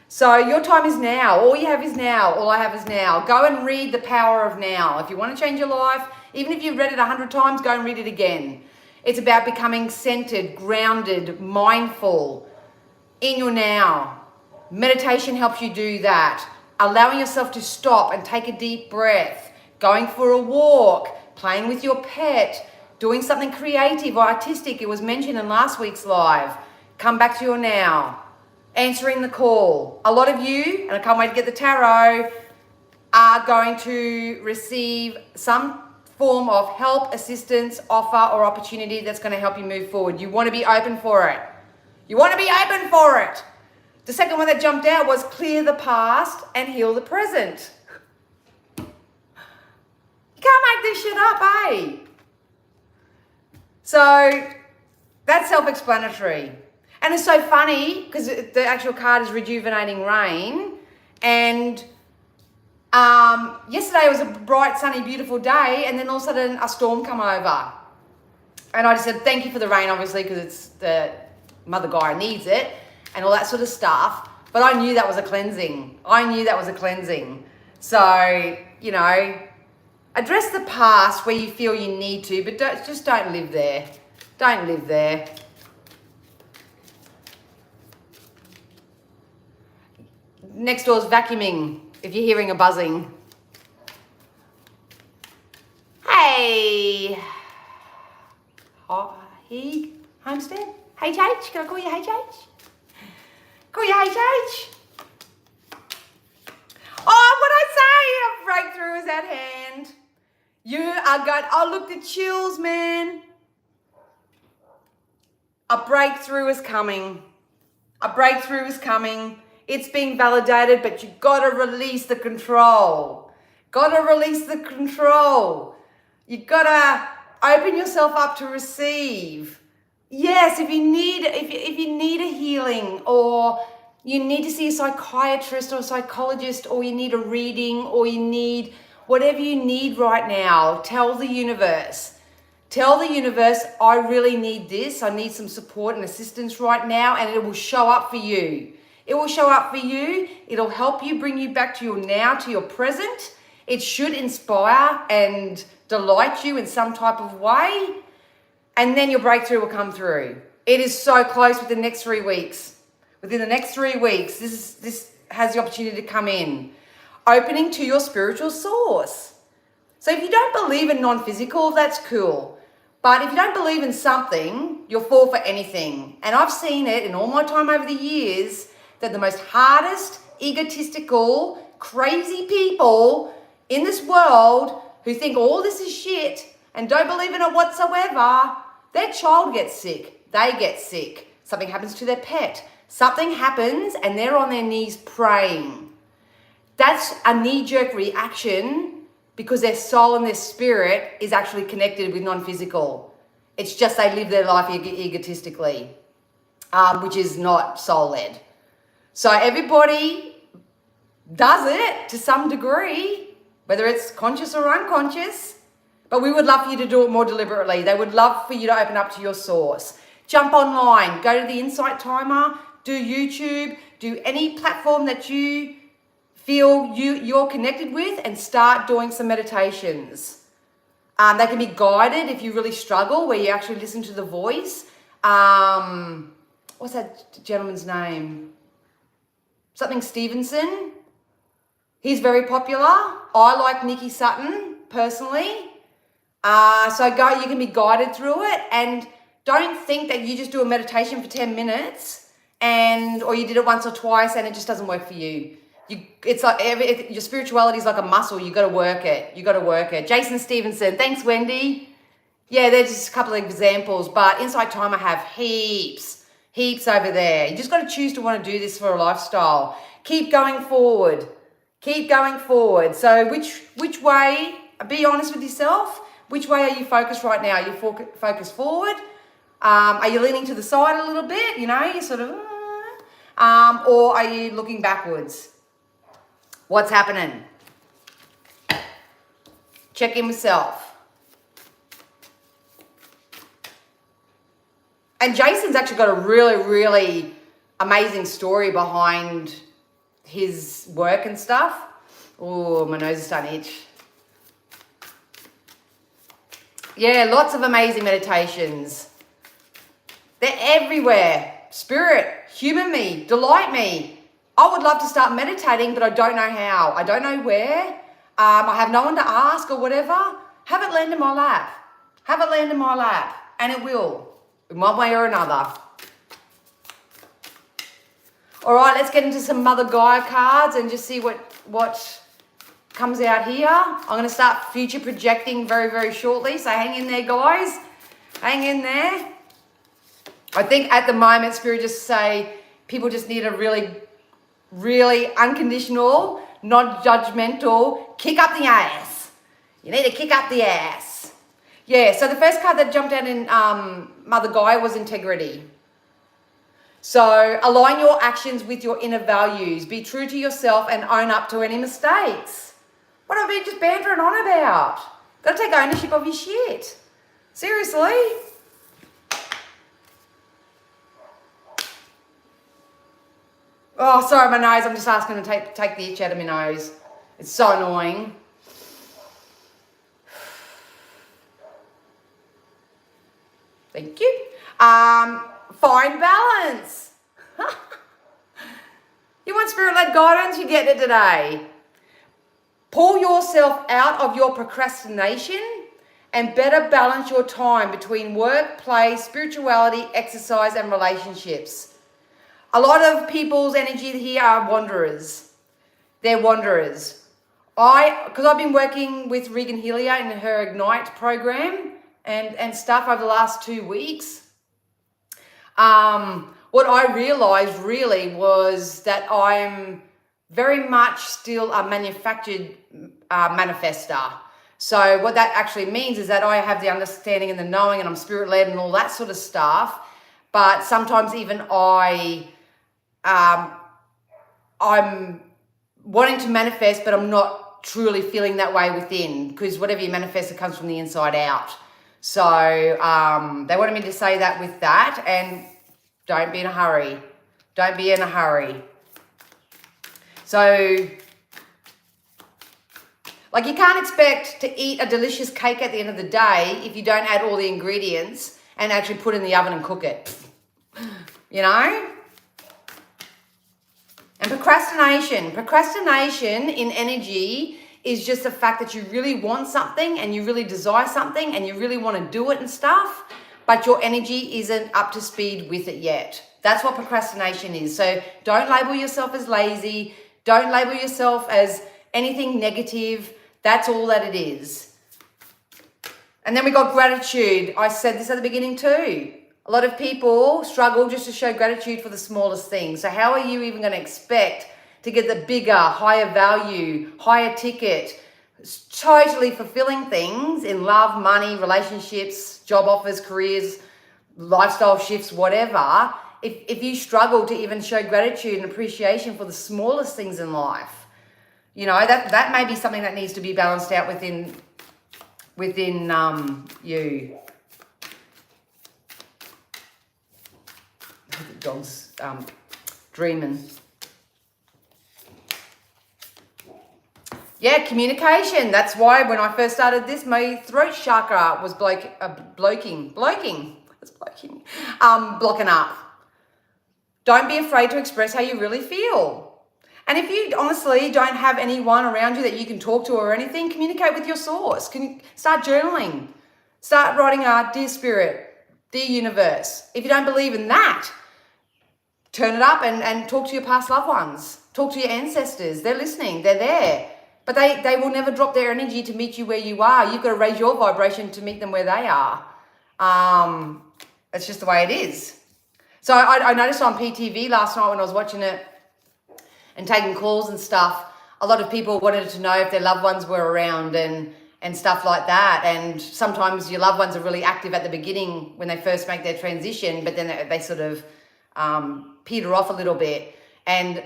A: So your time is now. All you have is now. All I have is now. Go and read The Power of Now. If you want to change your life, even if you've read it 100 times, go and read it again. It's about becoming centered, grounded, mindful in your now. Meditation helps you do that. Allowing yourself to stop and take a deep breath. Going for a walk. Playing with your pet. Doing something creative or artistic. It was mentioned in last week's live. Come back to your now. Answering the call. A lot of you, and I can't wait to get the tarot, are going to receive some form of help, assistance, offer, or opportunity that's going to help you move forward. You want to be open for it. You want to be open for it. The second one that jumped out was clear the past and heal the present. You can't make this shit up, eh? So that's self-explanatory. And it's so funny because the actual card is rejuvenating rain. And yesterday was a bright, sunny, beautiful day. And then all of a sudden a storm come over. And I just said, thank you for the rain, obviously, because it's the Mother Gaia needs it and all that sort of stuff. But I knew that was a cleansing. I knew that was a cleansing. So, you know, address the past where you feel you need to, but just don't live there. Don't live there. Next door's vacuuming, if you're hearing a buzzing. Hey. He Homestead? HH? Can I call you HH? Call you HH? Oh, what I say? A breakthrough is at hand. You are going, oh, look, the chills, man. A breakthrough is coming. A breakthrough is coming. It's being validated, but you've got to release the control. Got to release the control. You've got to open yourself up to receive. Yes, if you need a healing, or you need to see a psychiatrist or a psychologist, or you need a reading, or you need whatever you need right now, tell the universe. Tell the universe, I really need this. I need some support and assistance right now, and it will show up for you. It will show up for you. It'll help you, bring you back to your now, to your present. It should inspire and delight you in some type of way. And then your breakthrough will come through. It is so close within the next 3 weeks. Within the next 3 weeks, this has the opportunity to come in. Opening to your spiritual source. So if you don't believe in non-physical, that's cool. But if you don't believe in something, you'll fall for anything. And I've seen it in all my time over the years that the most hardest, egotistical, crazy people in this world who think all this is shit and don't believe in it whatsoever their child gets sick, they get sick, something happens to their pet, something happens and they're on their knees praying. That's a knee-jerk reaction because their soul and their spirit is actually connected with non-physical. It's just they live their life egotistically, which is not soul-led. So everybody does it to some degree, whether it's conscious or unconscious, but we would love for you to do it more deliberately. They would love for you to open up to your source. Jump online, go to the Insight Timer, do YouTube, do any platform that you feel you're connected with and start doing some meditations. They can be guided if you really struggle, where you actually listen to the voice. What's that gentleman's name? Something Stevenson. He's very popular. I like Nikki Sutton personally. So you can be guided through it, and don't think that you just do a meditation for 10 minutes or you did it once or twice and it just doesn't work for you. It's like your spirituality is like a muscle. You got to work it. Jason Stevenson. Thanks, Wendy. Yeah, there's just a couple of examples, but Insight Timer have heaps over there. You just got to choose to want to do this for a lifestyle. Keep going forward. So which way, be honest with yourself. Which way are you focused right now? Are you focused forward? Are you leaning to the side a little bit? You know, you sort of, or are you looking backwards? What's happening? Check in with self. And Jason's actually got a really, really amazing story behind his work and stuff. Oh, my nose is starting to itch. Yeah, lots of amazing meditations. They're everywhere. Spirit, humor me, delight me. I would love to start meditating, but I don't know how. I don't know where. I have no one to ask or whatever. Have it land in my lap. And it will, in one way or another. All right, let's get into some Mother Gaia cards and just see what comes out here. I'm going to start future projecting very, very shortly. So hang in there, guys. Hang in there. I think at the moment, Spirit just say people just need a really, really unconditional, non-judgmental kick up the ass. You need to kick up the ass. Yeah, so the first card that jumped out in Mother Gaia was integrity. So align your actions with your inner values. Be true to yourself and own up to any mistakes. What have I been just bantering on about? Got to take ownership of your shit. Seriously? Oh, sorry, my nose. I'm just asking to take the itch out of my nose. It's so annoying. Thank you. Find balance. You want spirit-led guidance? You get it today. Pull yourself out of your procrastination and better balance your time between work, play, spirituality, exercise, and relationships. A lot of people's energy here are wanderers. They're wanderers. Because I've been working with Regan Helia in her Ignite program and stuff over the last 2 weeks. What I realized really was that I'm very much still a manufactured manifester. So what that actually means is that I have the understanding and the knowing and I'm spirit-led and all that sort of stuff. But sometimes even I'm wanting to manifest, but I'm not truly feeling that way within, because whatever you manifest, it comes from the inside out. So they wanted me to say that with that, and don't be in a hurry. Don't be in a hurry. So, like, you can't expect to eat a delicious cake at the end of the day if you don't add all the ingredients and actually put it in the oven and cook it. You know? And procrastination in energy is just the fact that you really want something and you really desire something and you really want to do it and stuff, but your energy isn't up to speed with it yet. That's what procrastination is. So don't label yourself as lazy. Don't label yourself as anything negative. That's all that it is. And then we got gratitude. I said this at the beginning too. A lot of people struggle just to show gratitude for the smallest things. So how are you even going to expect to get the bigger, higher value, higher ticket, totally fulfilling things in love, money, relationships, job offers, careers, lifestyle shifts, whatever, if you struggle to even show gratitude and appreciation for the smallest things in life? You know, that may be something that needs to be balanced out within you. The dog's dreaming. Yeah, communication. That's why when I first started this, my throat chakra was blocking up. Don't be afraid to express how you really feel. And if you honestly don't have anyone around you that you can talk to or anything, communicate with your source. Start journaling. Start writing out, Dear Spirit, Dear Universe. If you don't believe in that, turn it up and talk to your past loved ones. Talk to your ancestors. They're listening. They're there. But they will never drop their energy to meet you where you are. You've got to raise your vibration to meet them where they are. It's just the way it is. So I noticed on PTV last night when I was watching it and taking calls and stuff, a lot of people wanted to know if their loved ones were around and stuff like that. And sometimes your loved ones are really active at the beginning when they first make their transition, but then they sort of peter off a little bit. And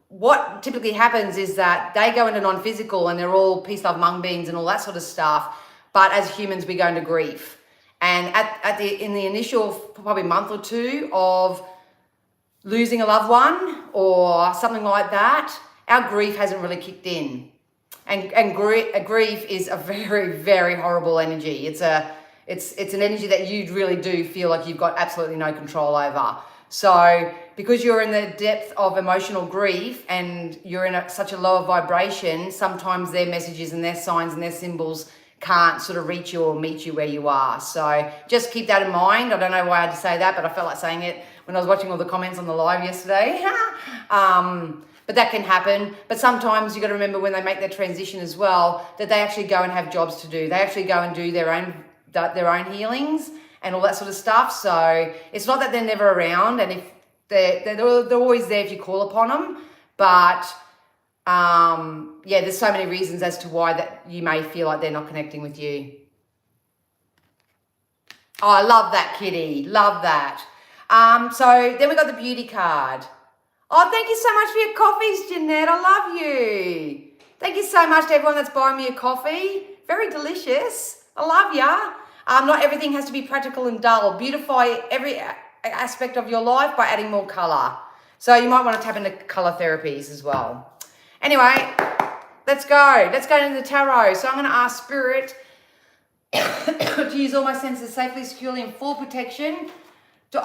A: what typically happens is that they go into non-physical and they're all peace, love, mung beans and all that sort of stuff. But as humans, we go into grief. And in the initial probably month or two of losing a loved one or something like that, our grief hasn't really kicked in. And grief is a very, very horrible energy. It's an energy that you really do feel like you've got absolutely no control over. So because you're in the depth of emotional grief and you're in such a lower vibration, sometimes their messages and their signs and their symbols can't sort of reach you or meet you where you are. So just keep that in mind. I don't know why I had to say that, but I felt like saying it when I was watching all the comments on the live yesterday. But that can happen. But sometimes you got to remember when they make their transition as well, that they actually go and have jobs to do. They actually go and do their own healings and all that sort of stuff. So it's not that they're never around, and if they're always there if you call upon them. But yeah, there's so many reasons as to why that you may feel like they're not connecting with you. Oh, I love that, Kitty. Love that. So then we got the beauty card. Oh, thank you so much for your coffees, Jeanette. I love you. Thank you so much to everyone that's buying me a coffee. Very delicious. I love ya. Not everything has to be practical and dull. Beautify every aspect of your life by adding more color. So you might want to tap into color therapies as well. Anyway, let's go. Let's go into the tarot. So I'm going to ask Spirit to use all my senses safely, securely, and full protection to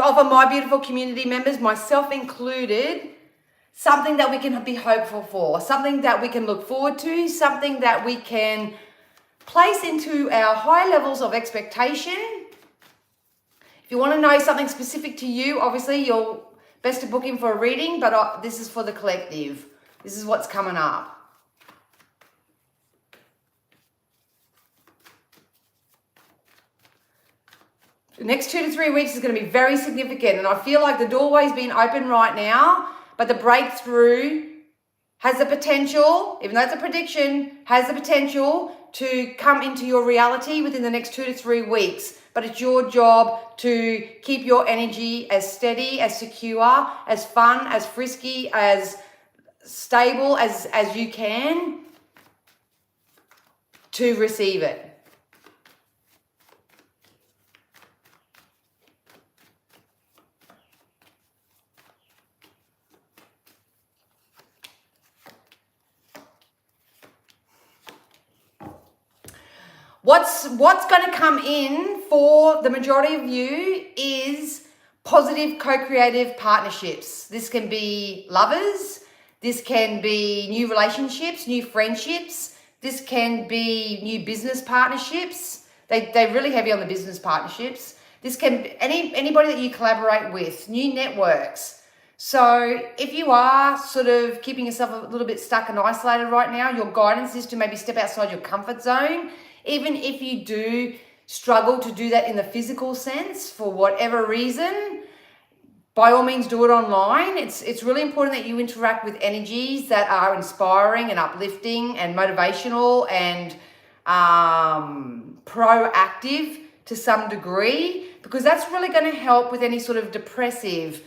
A: offer my beautiful community members, myself included, something that we can be hopeful for, something that we can look forward to, something that we can place into our high levels of expectation. If you want to know something specific to you, obviously you're best to book in for a reading, but this is for the collective. This is what's coming up. The next 2 to 3 weeks is going to be very significant, and I feel like the doorway's been open right now, but the breakthrough has the potential, even though it's a prediction, has the potential to come into your reality within the next 2 to 3 weeks. But it's your job to keep your energy as steady, as secure, as fun, as frisky, as stable as you can to receive it. What's going to come in for the majority of you is positive co-creative partnerships. This can be lovers. This can be new relationships, new friendships. This can be new business partnerships. They're really heavy on the business partnerships. This can be anybody that you collaborate with, new networks. So if you are sort of keeping yourself a little bit stuck and isolated right now, your guidance is to maybe step outside your comfort zone. Even if you do struggle to do that in the physical sense for whatever reason, by all means do it online. It's really important that you interact with energies that are inspiring and uplifting and motivational and proactive to some degree, because that's really going to help with any sort of depressive,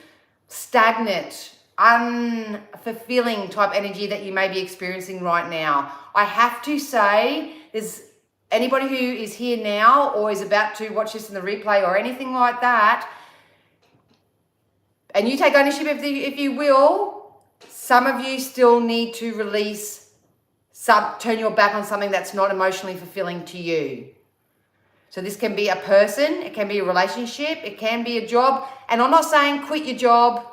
A: stagnant, unfulfilling type energy that you may be experiencing right now. I have to say, there's anybody who is here now or is about to watch this in the replay or anything like that, and you take ownership if you will, some of you still need to release, turn your back on something that's not emotionally fulfilling to you. So this can be a person, it can be a relationship, it can be a job. And I'm not saying quit your job,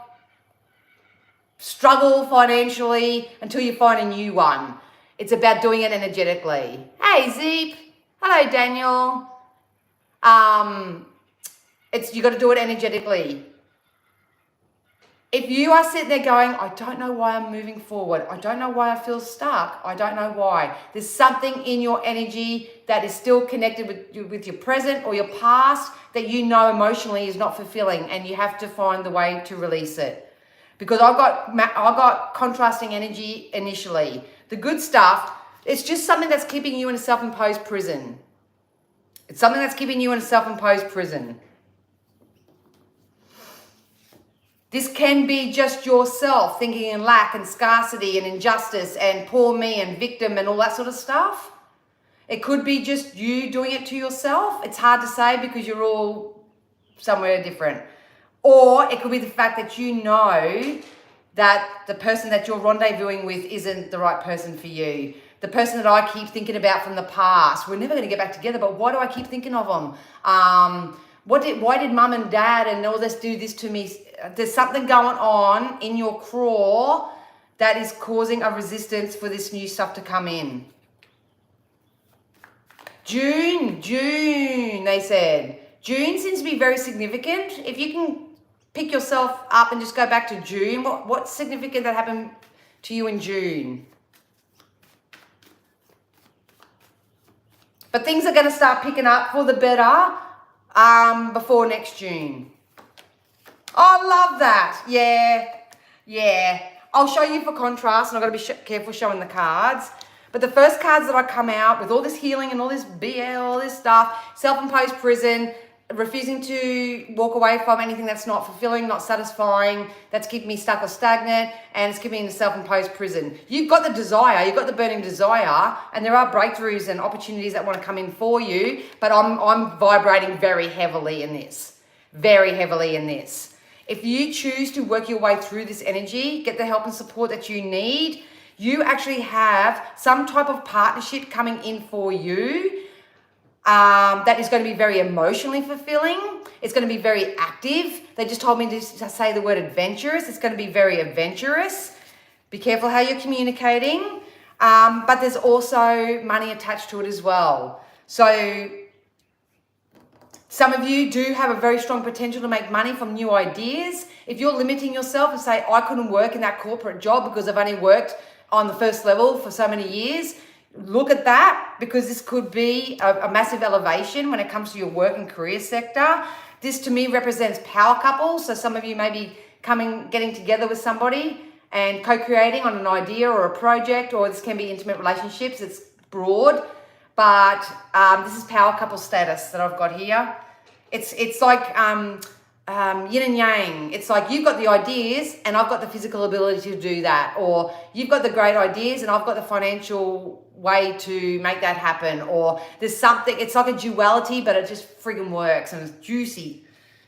A: struggle financially until you find a new one. It's about doing it energetically. Hey, Zeep. Hello, Daniel. You got to do it energetically. If you are sitting there going, I don't know why I'm moving forward. I don't know why I feel stuck. I don't know why. There's something in your energy that is still connected with your present or your past that you know emotionally is not fulfilling, and you have to find the way to release it. Because I got contrasting energy initially. The good stuff, it's just something that's keeping you in a self-imposed prison. It's something that's keeping you in a self-imposed prison. This can be just yourself thinking in lack and scarcity and injustice and poor me and victim and all that sort of stuff. It could be just you doing it to yourself. It's hard to say because you're all somewhere different. Or it could be the fact that you know that the person that you're rendezvousing with isn't the right person for you. The person that I keep thinking about from the past. We're never going to get back together, but why do I keep thinking of them? Why did mum and dad and all this do this to me? There's something going on in your core that is causing a resistance for this new stuff to come in. June, they said. June seems to be very significant. If you can pick yourself up and just go back to June, what's significant that happened to you in June? But things are going to start picking up for the better before next June. Oh, I love that. Yeah. I'll show you for contrast, and I've got to be careful showing the cards. But the first cards that I come out with all this healing and all this BL, all this stuff, self-imposed prison, refusing to walk away from anything that's not fulfilling, not satisfying, that's keeping me stuck or stagnant, and it's keeping me in a self-imposed prison. You've got the desire, you've got the burning desire, and there are breakthroughs and opportunities that want to come in for you, but I'm vibrating very heavily in this. Very heavily in this. If you choose to work your way through this energy, get the help and support that you need, you actually have some type of partnership coming in for you that is going to be very emotionally fulfilling. It's going to be very active. They just told me to say the word adventurous. It's going to be very adventurous. Be careful how you're communicating. But there's also money attached to it as well. So some of you do have a very strong potential to make money from new ideas. If you're limiting yourself and say, I couldn't work in that corporate job because I've only worked on the first level for so many years, look at that, because this could be a massive elevation when it comes to your work and career sector. This to me represents power couples. So some of you may be getting together with somebody and co-creating on an idea or a project, or this can be intimate relationships. It's broad, but this is power couple status that I've got here. It's like yin and yang. It's like you've got the ideas and I've got the physical ability to do that, or you've got the great ideas and I've got the financial way to make that happen, or there's something. It's like a duality, but it just friggin' works and it's juicy.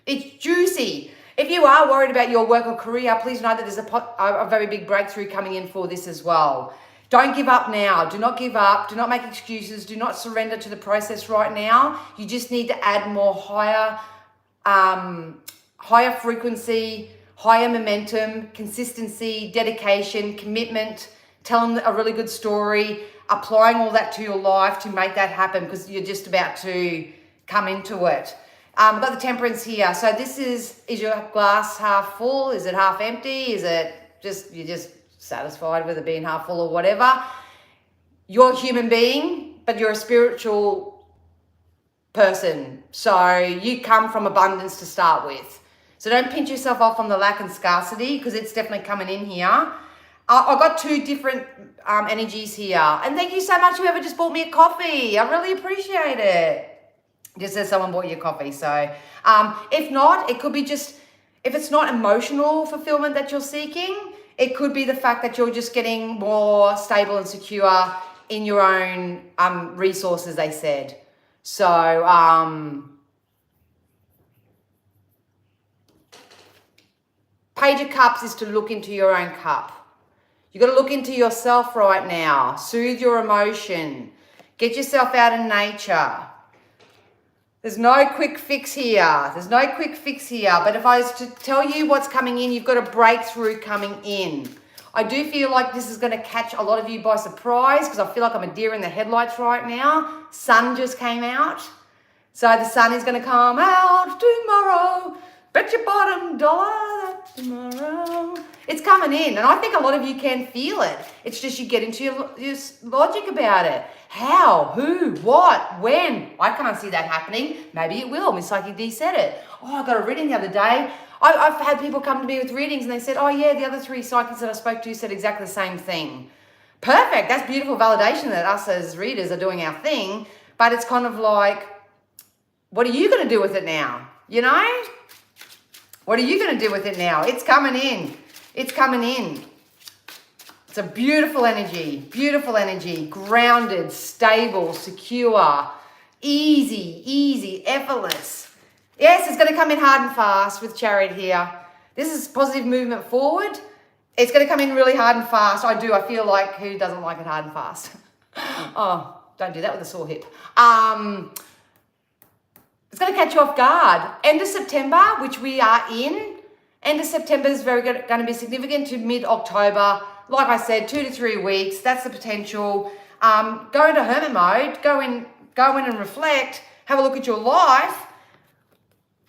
A: It's juicy. If you are worried about your work or career, please know that there's a very big breakthrough coming in for this as well. Don't give up now. Do not give up. Do not make excuses. Do not surrender to the process right now. You just need to add more higher frequency, higher momentum, consistency, dedication, commitment, telling a really good story, applying all that to your life to make that happen, because you're just about to come into it. I've got the Temperance here. So this is your glass half full? Is it half empty? Is it you're just satisfied with it being half full or whatever? You're a human being, but you're a spiritual person. So you come from abundance to start with. So don't pinch yourself off on the lack and scarcity, because it's definitely coming in here. I've got two different energies here. And thank you so much, whoever just bought me a coffee. I really appreciate it. Just says someone bought you a coffee. So if not, it could be just, if it's not emotional fulfillment that you're seeking, it could be the fact that you're just getting more stable and secure in your own resources, they said. So Page of Cups is to look into your own cup. You've got to look into yourself right now. Soothe your emotion. Get yourself out in nature. There's no quick fix here. There's no quick fix here. But if I was to tell you what's coming in, you've got a breakthrough coming in. I do feel like this is going to catch a lot of you by surprise, because I feel like I'm a deer in the headlights right now. Sun just came out. So the sun is going to come out tomorrow. Bet your bottom dollar that tomorrow. It's coming in, and I think a lot of you can feel it. It's just you get into your logic about it. How? Who? What? When? I can't see that happening. Maybe it will. Miss Psychic D said it. Oh, I got a reading the other day. I've had people come to me with readings, and they said, oh yeah, the other 3 psychics that I spoke to said exactly the same thing. Perfect. That's beautiful validation that us as readers are doing our thing, but it's kind of like, what are you going to do with it now? You know? What are you going to do with it now? It's coming in. It's coming in. It's a beautiful energy, grounded, stable, secure, easy, effortless. Yes, it's going to come in hard and fast with Chariot here. This is positive movement forward. It's going to come in really hard and fast. I feel like, who doesn't like it hard and fast? Oh, don't do that with a sore hip. It's going to catch you off guard. End of September, which we are in. End of September is going to be significant to mid-October. Like I said, 2 to 3 weeks. That's the potential. Go into hermit mode. Go in and reflect. Have a look at your life.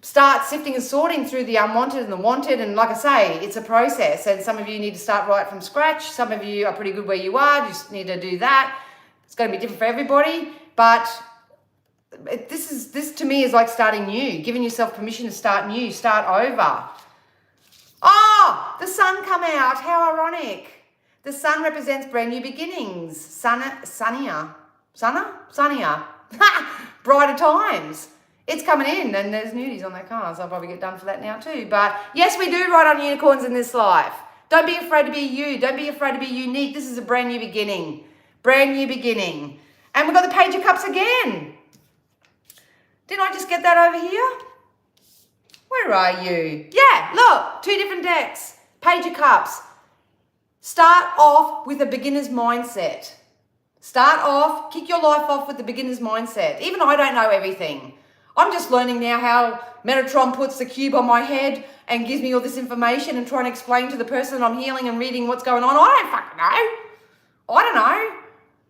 A: Start sifting and sorting through the unwanted and the wanted. And like I say, it's a process. And some of you need to start right from scratch. Some of you are pretty good where you are. You just need to do that. It's going to be different for everybody. But this to me is like starting new. Giving yourself permission to start new. Start over. Oh, the sun come out. How ironic. The sun represents brand new beginnings. Sunnier. Brighter times. It's coming in, and there's nudies on that car, so I'll probably get done for that now too. But yes, we do ride on unicorns in this life. Don't be afraid to be you. Don't be afraid to be unique. This is a brand new beginning. Brand new beginning. And we've got the Page of Cups again. Didn't I just get that over here? Where are you? Yeah, look, 2 different decks. Page of Cups. Start off with a beginner's mindset. Start off, kick your life off with the beginner's mindset. Even I don't know everything. I'm just learning now how Metatron puts the cube on my head and gives me all this information and trying to explain to the person I'm healing and reading what's going on. I don't fucking know. I don't know.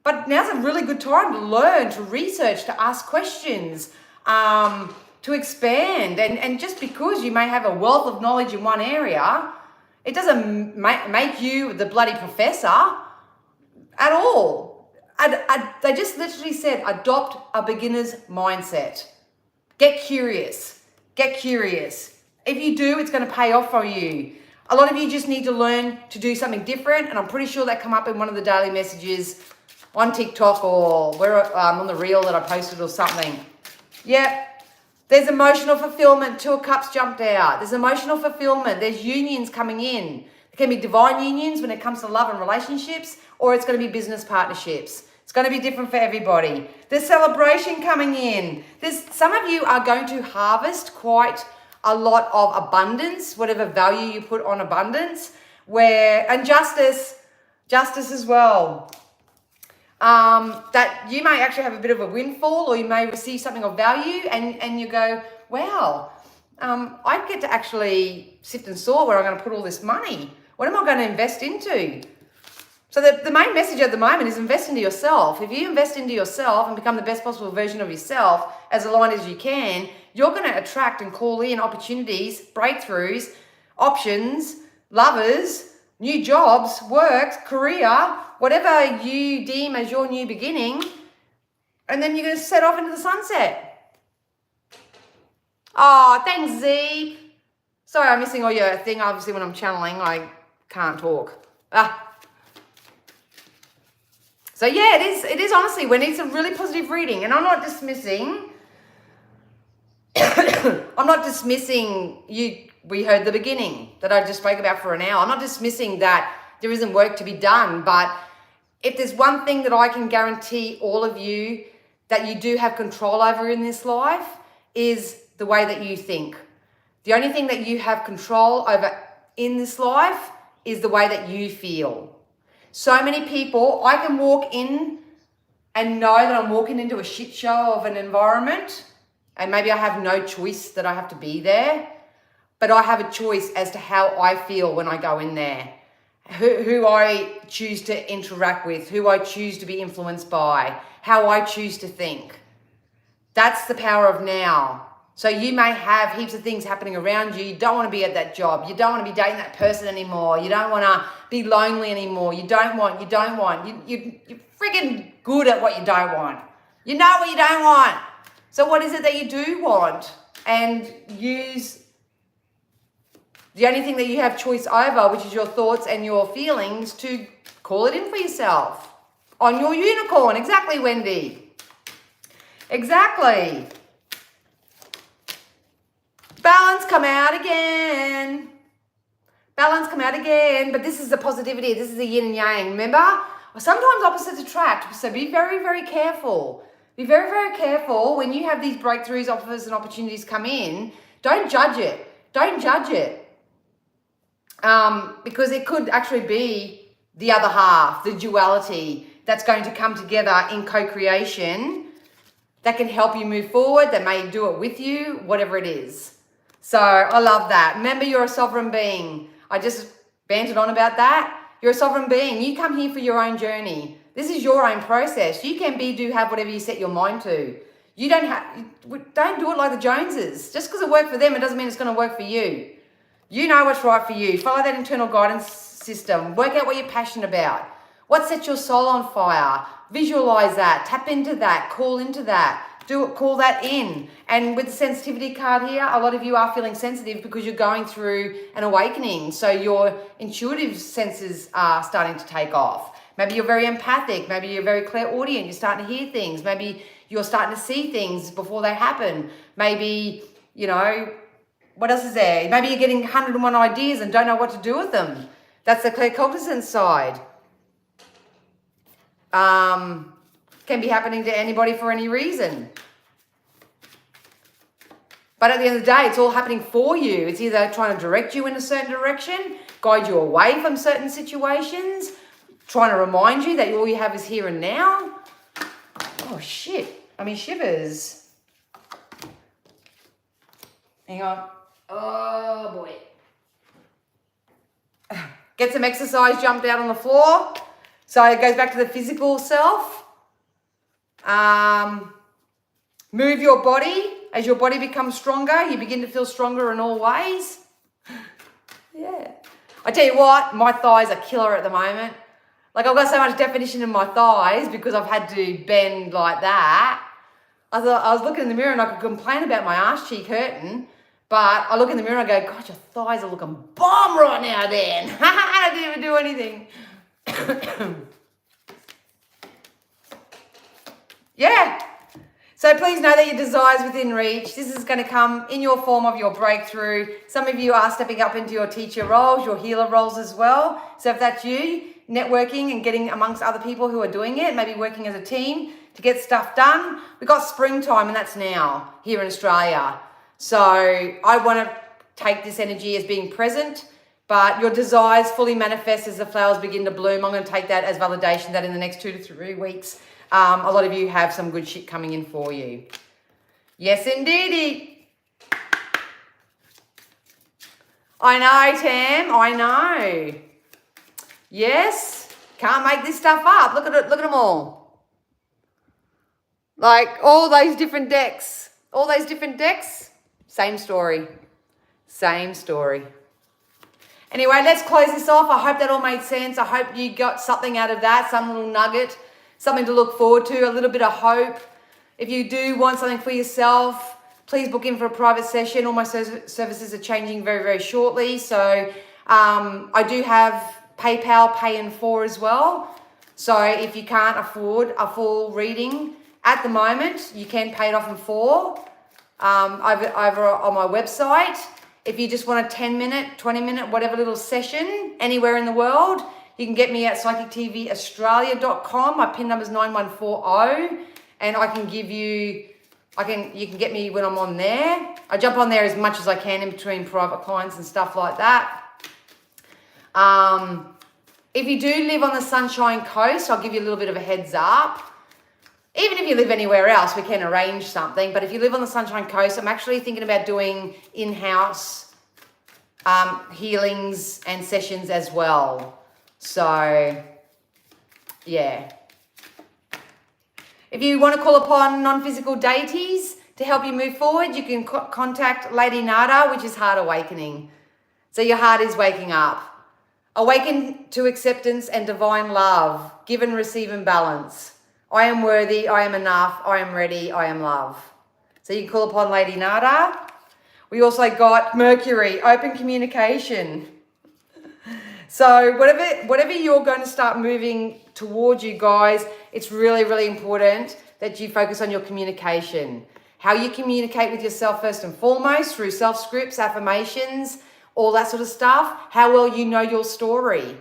A: But now's a really good time to learn, to research, to ask questions, to expand. And just because you may have a wealth of knowledge in one area, it doesn't make you the bloody professor at all. They just literally said, adopt a beginner's mindset. Get curious. Get curious. If you do, it's going to pay off for you. A lot of you just need to learn to do something different, and I'm pretty sure that come up in one of the daily messages on TikTok or where on the reel that I posted or something. Yep. There's emotional fulfillment. 2 of Cups jumped out. There's emotional fulfillment. There's unions coming in. There can be divine unions when it comes to love and relationships, or it's going to be business partnerships. It's going to be different for everybody. There's celebration coming in. Some of you are going to harvest quite a lot of abundance, whatever value you put on abundance, and justice as well. That you may actually have a bit of a windfall, or you may receive something of value and you go, wow, I get to actually sift and sort where I'm going to put all this money. What am I going to invest into? So the main message at the moment is invest into yourself. If you invest into yourself and become the best possible version of yourself, as aligned as you can, you're going to attract and call in opportunities, breakthroughs, options, lovers, new jobs, work, career, whatever you deem as your new beginning. And then you're going to set off into the sunset. Oh, thanks, Z. Sorry, I'm missing all your thing. Obviously, when I'm channeling, I can't talk. So yeah, it is honestly, when it's a really positive reading, and I'm not dismissing you. We heard the beginning that I just spoke about for an hour. I'm not dismissing that there isn't work to be done, but if there's one thing that I can guarantee all of you that you do have control over in this life is the way that you think. The only thing that you have control over in this life is the way that you feel. So many people, I can walk in and know that I'm walking into a shit show of an environment, and maybe I have no choice that I have to be there, but I have a choice as to how I feel when I go in there, who I choose to interact with, who I choose to be influenced by, how I choose to think. That's the power of now. So you may have heaps of things happening around you. You don't want to be at that job. You don't want to be dating that person anymore. You don't want to be lonely anymore. You're friggin' good at what you don't want. You know what you don't want. So what is it that you do want? And use the only thing that you have choice over, which is your thoughts and your feelings, to call it in for yourself. On your unicorn. Exactly, Wendy. Exactly. Balance come out again. Balance come out again. But this is the positivity. This is the yin and yang. Remember? Sometimes opposites attract. So be very, very careful. Be very, very careful when you have these breakthroughs, offers, and opportunities come in. Don't judge it. Don't judge it. Because it could actually be the other half, the duality that's going to come together in co-creation that can help you move forward, that may do it with you, whatever it is. So I love that. Remember, you're a sovereign being. I just bantered on about that. You're a sovereign being. You come here for your own journey. This is your own process. You can have whatever you set your mind to. You don't do it like the Joneses. Just because it worked for them, it doesn't mean it's going to work for you. You know what's right for you. Follow that internal guidance system. Work out what you're passionate about. What sets your soul on fire? Visualize that. Tap into that. Call into that. Call that in. And with the sensitivity card here, a lot of you are feeling sensitive because you're going through an awakening. So your intuitive senses are starting to take off. Maybe you're very empathic. Maybe you're very clairaudient. You're starting to hear things. Maybe you're starting to see things before they happen. Maybe, what else is there? Maybe you're getting 101 ideas and don't know what to do with them. That's the claircognizant side. Can be happening to anybody for any reason. But at the end of the day, it's all happening for you. It's either trying to direct you in a certain direction, guide you away from certain situations, trying to remind you that all you have is here and now. Oh, shit. I mean, shivers. Hang on. Oh, boy. Get some exercise, jumped out on the floor. So it goes back to the physical self. Move your body. As your body becomes stronger, you begin to feel stronger in all ways. Yeah. I tell you what, my thighs are killer at the moment. Like, I've got so much definition in my thighs because I've had to bend like that. I was looking in the mirror and I could complain about my arse cheek hurting, but I look in the mirror and I go, God, your thighs are looking bomb right now, Dan. I didn't even do anything. Yeah. So please know that your desire is within reach. This is going to come in your form of your breakthrough. Some of you are stepping up into your teacher roles, your healer roles as well. So if that's you, networking and getting amongst other people who are doing it, maybe working as a team to get stuff done. We've got springtime and that's now here in Australia. So I want to take this energy as being present, but your desires fully manifest as the flowers begin to bloom. I'm going to take that as validation that in the next 2 to 3 weeks, a lot of you have some good shit coming in for you. Yes, indeedy. I know, Tam. I know. Yes. Can't make this stuff up. Look at it. Look at them all. Like all those different decks. all those different decks, same story. Same story. Anyway, let's close this off. I hope that all made sense. I hope you got something out of that, some little nugget, something to look forward to, a little bit of hope. If you do want something for yourself, please book in for a private session. All my services are changing very, very shortly. So I do have PayPal Pay in 4 as well. So if you can't afford a full reading at the moment, you can pay it off in 4 over on my website. If you just want a 10-minute, 20-minute, whatever little session anywhere in the world, you can get me at psychictvaustralia.com. My PIN number is 9140, and I can give you, you can get me when I'm on there. I jump on there as much as I can in between private clients and stuff like that. If you do live on the Sunshine Coast, I'll give you a little bit of a heads up. Even if you live anywhere else, we can arrange something. But if you live on the Sunshine Coast, I'm actually thinking about doing in-house healings and sessions as well. So, yeah. If you want to call upon non-physical deities to help you move forward, you can contact Lady Nada, which is Heart Awakening. So your heart is waking up. Awaken to acceptance and divine love. Give and receive in balance. I am worthy, I am enough, I am ready, I am love. So you can call upon Lady Nada. We also got Mercury, open communication. So whatever you're going to start moving towards, you guys, it's really, really important that you focus on your communication. How you communicate with yourself first and foremost through self-scripts, affirmations, all that sort of stuff. How well you know your story.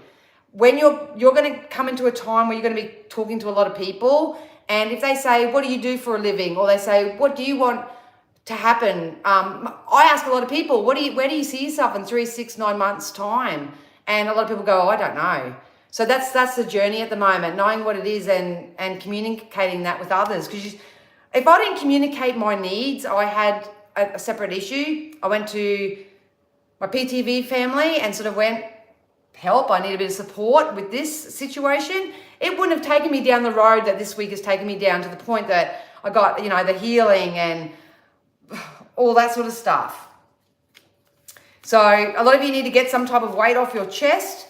A: When you're going to come into a time where you're going to be talking to a lot of people, and if they say, what do you do for a living? Or they say, what do you want to happen? I ask a lot of people, where do you see yourself in 3, 6, 9 months time? And a lot of people go, I don't know. So that's the journey at the moment, knowing what it is and communicating that with others. Because if I didn't communicate my needs, I had a separate issue. I went to my PTV family and sort of went, help, I need a bit of support with this situation. It wouldn't have taken me down the road that this week has taken me down, to the point that I got, the healing and all that sort of stuff. So a lot of you need to get some type of weight off your chest.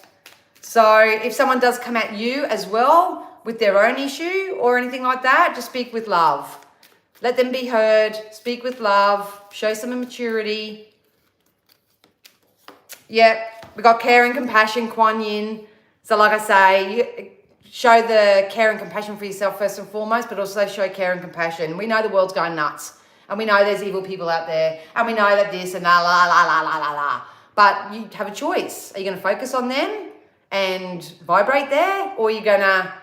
A: So if someone does come at you as well with their own issue or anything like that, just speak with love. Let them be heard, speak with love, show some maturity. Yep. We got care and compassion, Kuan Yin. So like I say, show the care and compassion for yourself first and foremost, but also show care and compassion. We know the world's going nuts, and we know there's evil people out there, and we know that this and la la la la la la la. But you have a choice. Are you going to focus on them and vibrate there, or are you going to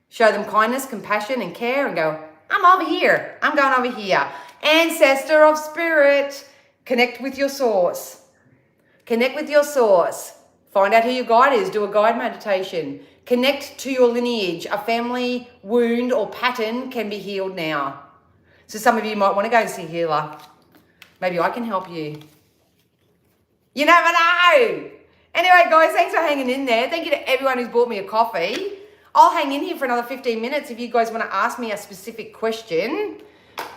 A: show them kindness, compassion, and care and go, I'm over here. I'm going over here. Ancestor of spirit, connect with your source. Connect with your source. Find out who your guide is. Do a guide meditation. Connect to your lineage. A family wound or pattern can be healed now. So some of you might want to go and see a healer. Maybe I can help you. You never know. Anyway, guys, thanks for hanging in there. Thank you to everyone who's bought me a coffee. I'll hang in here for another 15 minutes if you guys want to ask me a specific question.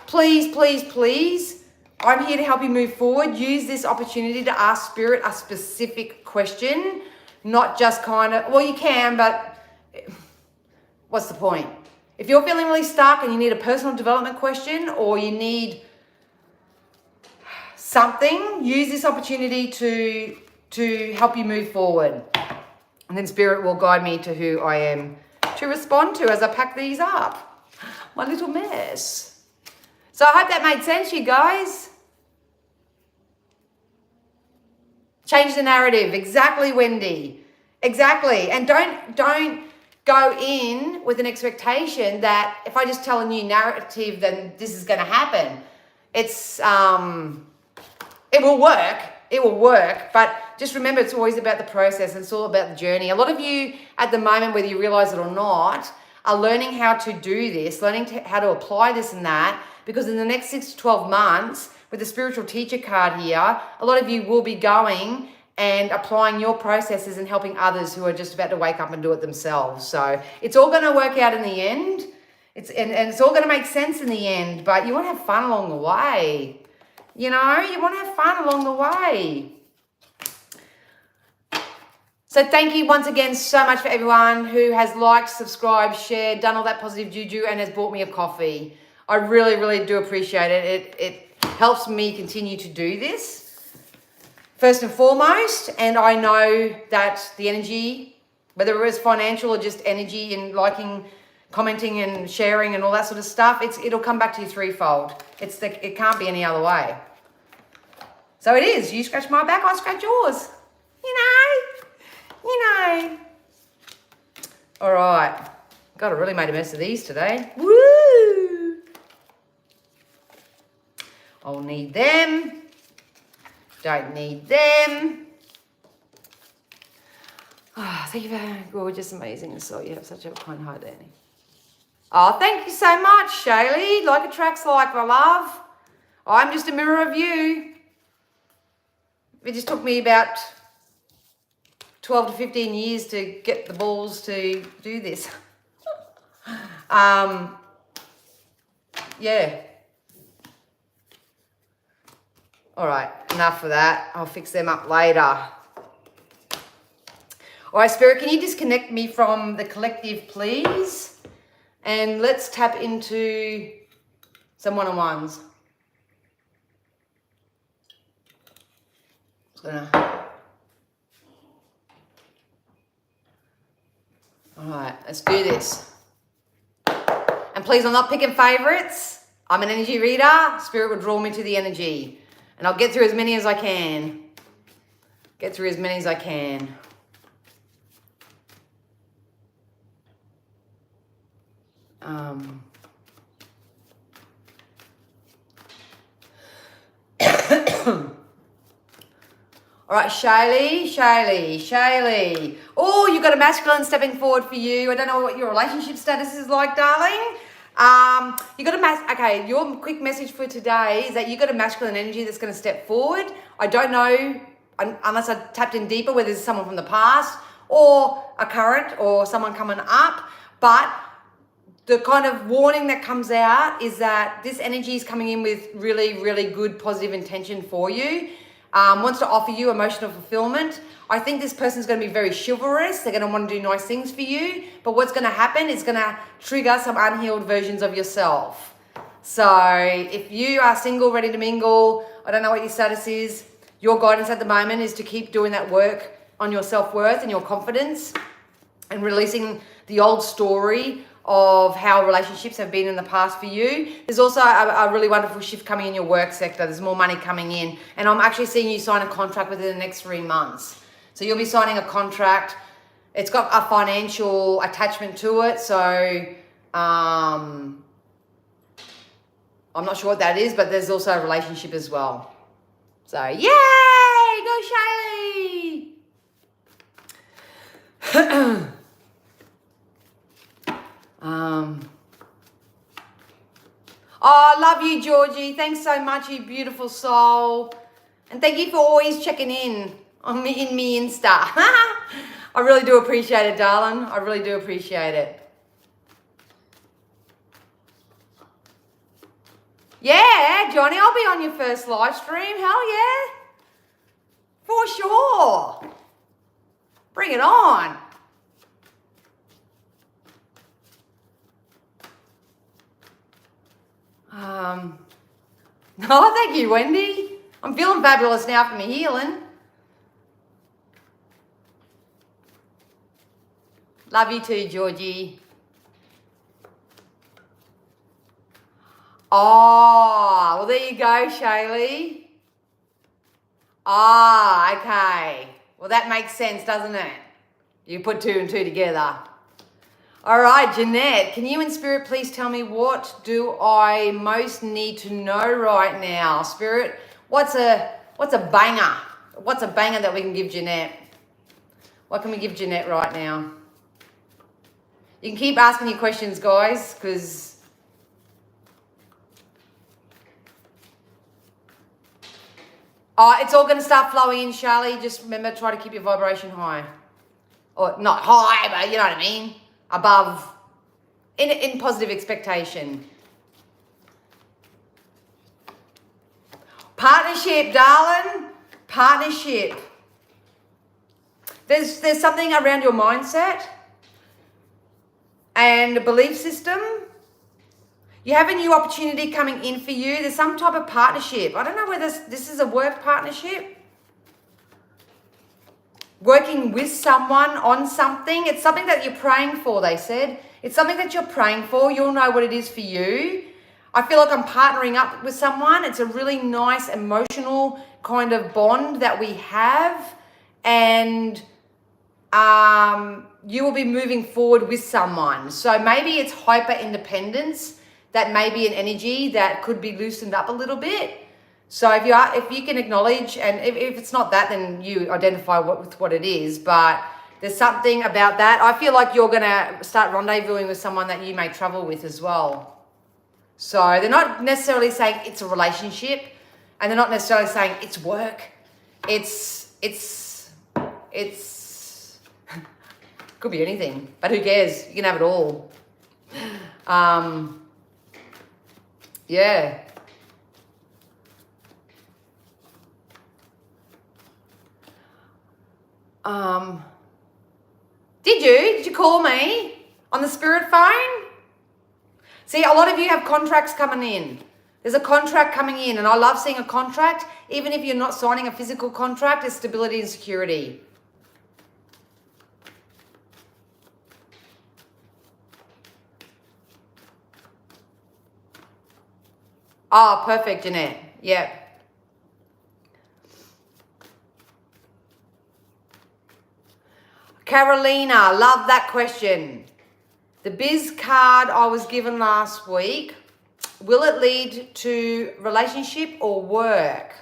A: Please, please, please. I'm here to help you move forward. Use this opportunity to ask Spirit a specific question, not just kind of, well, you can, but what's the point? If you're feeling really stuck and you need a personal development question, or you need something, use this opportunity to help you move forward. And then Spirit will guide me to who I am to respond to as I pack these up. My little mess. So I hope that made sense, you guys. Change the narrative. Exactly, Wendy. Exactly. And don't go in with an expectation that if I just tell a new narrative, then this is going to happen. It's it will work. It will work. But just remember, it's always about the process. It's all about the journey. A lot of you at the moment, whether you realize it or not, are learning how to do this, how to apply this and that, because in the next 6 to 12 months, with the spiritual teacher card here, a lot of you will be going and applying your processes and helping others who are just about to wake up and do it themselves. So it's all going to work out in the end. And it's all going to make sense in the end, but you want to have fun along the way. You know, you want to have fun along the way. So thank you once again so much for everyone who has liked, subscribed, shared, done all that positive juju and has bought me a coffee. I really, really do appreciate it. It helps me continue to do this, first and foremost. And I know that the energy, whether it was financial or just energy and liking, commenting and sharing and all that sort of stuff, it'll come back to you threefold. It can't be any other way. So it is. You scratch my back, I scratch yours. You know. All right. God, I really made a mess of these today. Woo! I'll need them. Don't need them. Oh, thank you for gorgeous, amazing soul. You have such a kind heart, Danny. Oh, thank you so much, Shaylee. Like attracts like, my love. I'm just a mirror of you. It just took me about 12 to 15 years to get the balls to do this. Yeah. All right, enough of that. I'll fix them up later. All right, Spirit, can you disconnect me from the collective, please? And let's tap into some one-on-ones. All right, let's do this. And please, I'm not picking favorites. I'm an energy reader. Spirit will draw me to the energy. And I'll get through as many as I can. All right, Shaylee. Oh, you've got a masculine stepping forward for you. I don't know what your relationship status is like, darling. You got okay, your quick message for today is that you got a masculine energy that's going to step forward. I don't know, unless I tapped in deeper, whether it's someone from the past or a current or someone coming up, but the kind of warning that comes out is that this energy is coming in with really, really good positive intention for you. Wants to offer you emotional fulfillment. I think this person's going to be very chivalrous. They're going to want to do nice things for you. But what's going to happen is going to trigger some unhealed versions of yourself. So if you are single, ready to mingle, I don't know what your status is, your guidance at the moment is to keep doing that work on your self-worth and your confidence and releasing the old story of how relationships have been in the past for you. There's also a really wonderful shift coming in your work sector. There's more money coming in. And I'm actually seeing you sign a contract within the next 3 months. So you'll be signing a contract. It's got a financial attachment to it. So I'm not sure what that is, but there's also a relationship as well. So yay! Go Shaylee! Oh, love you, Georgie. Thanks so much, you beautiful soul. And thank you for always checking in on me in me Insta. I really do appreciate it, darling. I really do appreciate it. Yeah, Johnny, I'll be on your first live stream. Hell yeah. For sure. Bring it on. Oh, thank you, Wendy. I'm feeling fabulous now from my healing. Love you too, Georgie. Oh, well, there you go, Shaylee. Ah, okay. Well, that makes sense, doesn't it? You put 2 and 2 together. All right, Jeanette, can you in Spirit please tell me what do I most need to know right now? Spirit, what's a banger? What's a banger that we can give Jeanette? What can we give Jeanette right now? You can keep asking your questions, guys, because it's all going to start flowing in, Charlie. Just remember, try to keep your vibration high. Or not high, but you know what I mean? Above in positive expectation. Partnership, darling. Partnership. There's something around your mindset and a belief system. You have a new opportunity coming in for you. There's some type of partnership. I don't know whether this is a work partnership. Working with someone on something. It's something that you're praying for, they said. It's something that you're praying for. You'll know what it is for you. I feel like I'm partnering up with someone. It's a really nice emotional kind of bond that we have. And you will be moving forward with someone. So maybe it's hyper independence. That may be an energy that could be loosened up a little bit. So if you can acknowledge, and if it's not that, then you identify with what it is. But there's something about that. I feel like you're going to start rendezvousing with someone that you may travel with as well. So they're not necessarily saying it's a relationship, and they're not necessarily saying it's work. It's could be anything, but who cares? You can have it all. Yeah. Did you call me on the spirit phone? See, a lot of you have contracts coming in. There's a contract coming in, and I love seeing a contract. Even if you're not signing a physical contract, there's stability and security. Oh, perfect, Jeanette. Yep. Carolina, love that question. The biz card I was given last week, will it lead to relationship or work?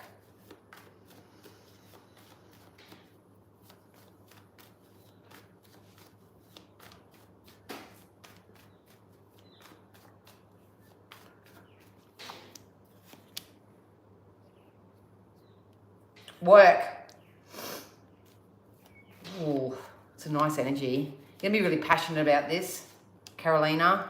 A: Work. Ooh, it's a nice energy. You're going to be really passionate about this, Carolina.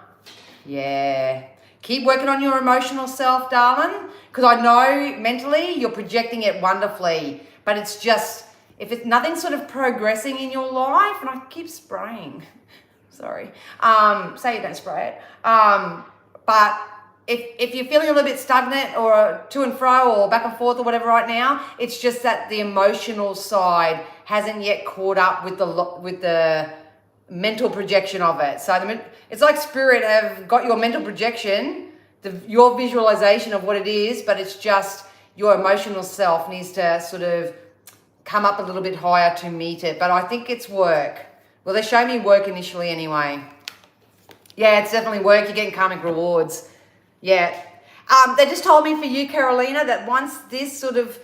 A: Yeah. Keep working on your emotional self, darling, because I know mentally you're projecting it wonderfully, but it's just, if it's nothing sort of progressing in your life, and I keep spraying, sorry, say you don't spray it, but if you're feeling a little bit stagnant or to and fro or back and forth or whatever right now, it's just that the emotional side hasn't yet caught up with the mental projection of it. So it's like spirit have got your mental projection, your visualization of what it is, but it's just your emotional self needs to sort of come up a little bit higher to meet it. But I think it's work. Well, they show me work initially anyway. Yeah, it's definitely work. You're getting karmic rewards. Yeah. They just told me for you, Carolina, that once this sort of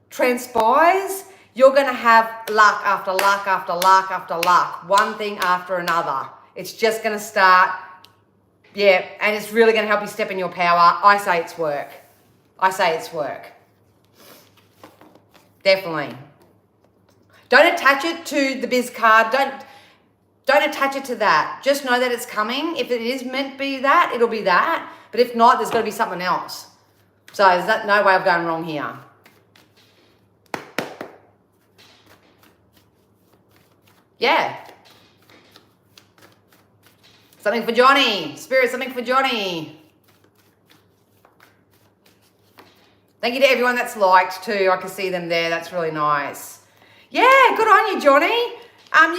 A: transpires, you're going to have luck after luck after luck after luck, one thing after another. It's just going to start, yeah, and it's really going to help you step in your power. I say it's work. I say it's work. Definitely. Don't attach it to the biz card. Don't attach it to that. Just know that it's coming. If it is meant to be that, it'll be that. But if not, there's got to be something else. So there's no way of going wrong here. Yeah. Something for Johnny. Spirit, something for Johnny. Thank you to everyone that's liked too. I can see them there. That's really nice. Yeah, good on you, Johnny.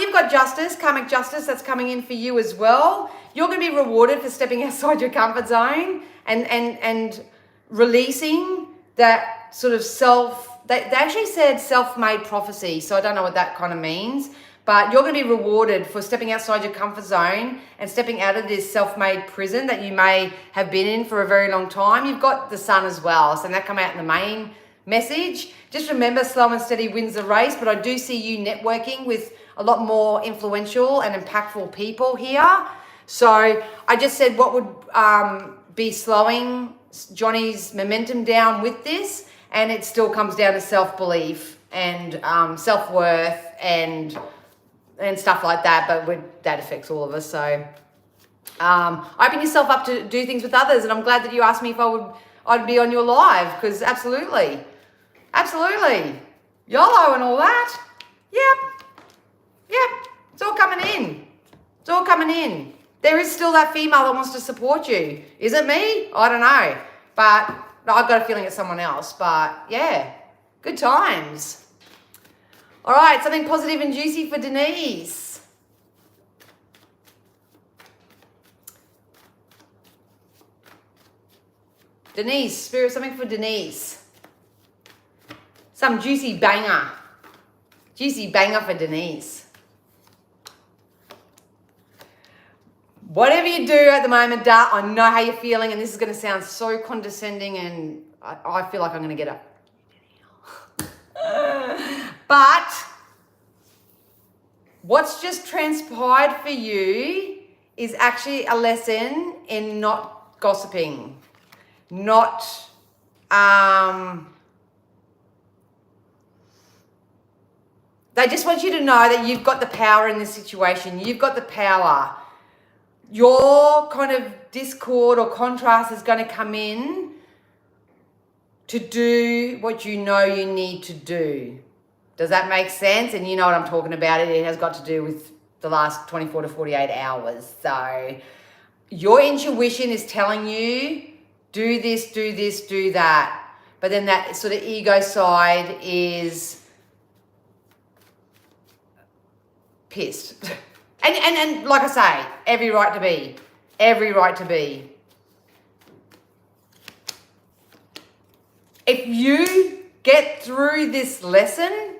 A: You've got justice, karmic justice that's coming in for you as well. You're going to be rewarded for stepping outside your comfort zone and releasing that sort of they actually said self-made prophecy, so I don't know what that kind of means, but you're going to be rewarded for stepping outside your comfort zone and stepping out of this self-made prison that you may have been in for a very long time. You've got the sun as well, so that come out in the main message. Just remember, slow and steady wins the race, but I do see you networking with a lot more influential and impactful people here. So I just said what would be slowing Johnny's momentum down with this, and it still comes down to self-belief and self-worth and stuff like that, but that affects all of us. So Open yourself up to do things with others. And I'm glad that you asked me if I'd be on your live, because absolutely. YOLO and all that. Yep. It's all coming in. There is still that female that wants to support you. Is it me? I don't know. But I've got a feeling it's someone else. But yeah, good times. All right, something positive and juicy for Denise. Denise, Spirit, something for Denise. Some juicy banger. Juicy banger for Denise. Whatever you do at the moment, Dart, I know how you're feeling, and this is going to sound so condescending, and I feel like I'm going to get But what's just transpired for you is actually a lesson in not gossiping, not they just want you to know that you've got the power in this situation. You've got the power. Your kind of discord or contrast is going to come in to do what you know you need to do. Does that make sense? And you know what I'm talking about. It has got to do with the last 24 to 48 hours. So your intuition is telling you, do this, do that. But then that sort of ego side is pissed. And like I say, every right to be. If you get through this lesson,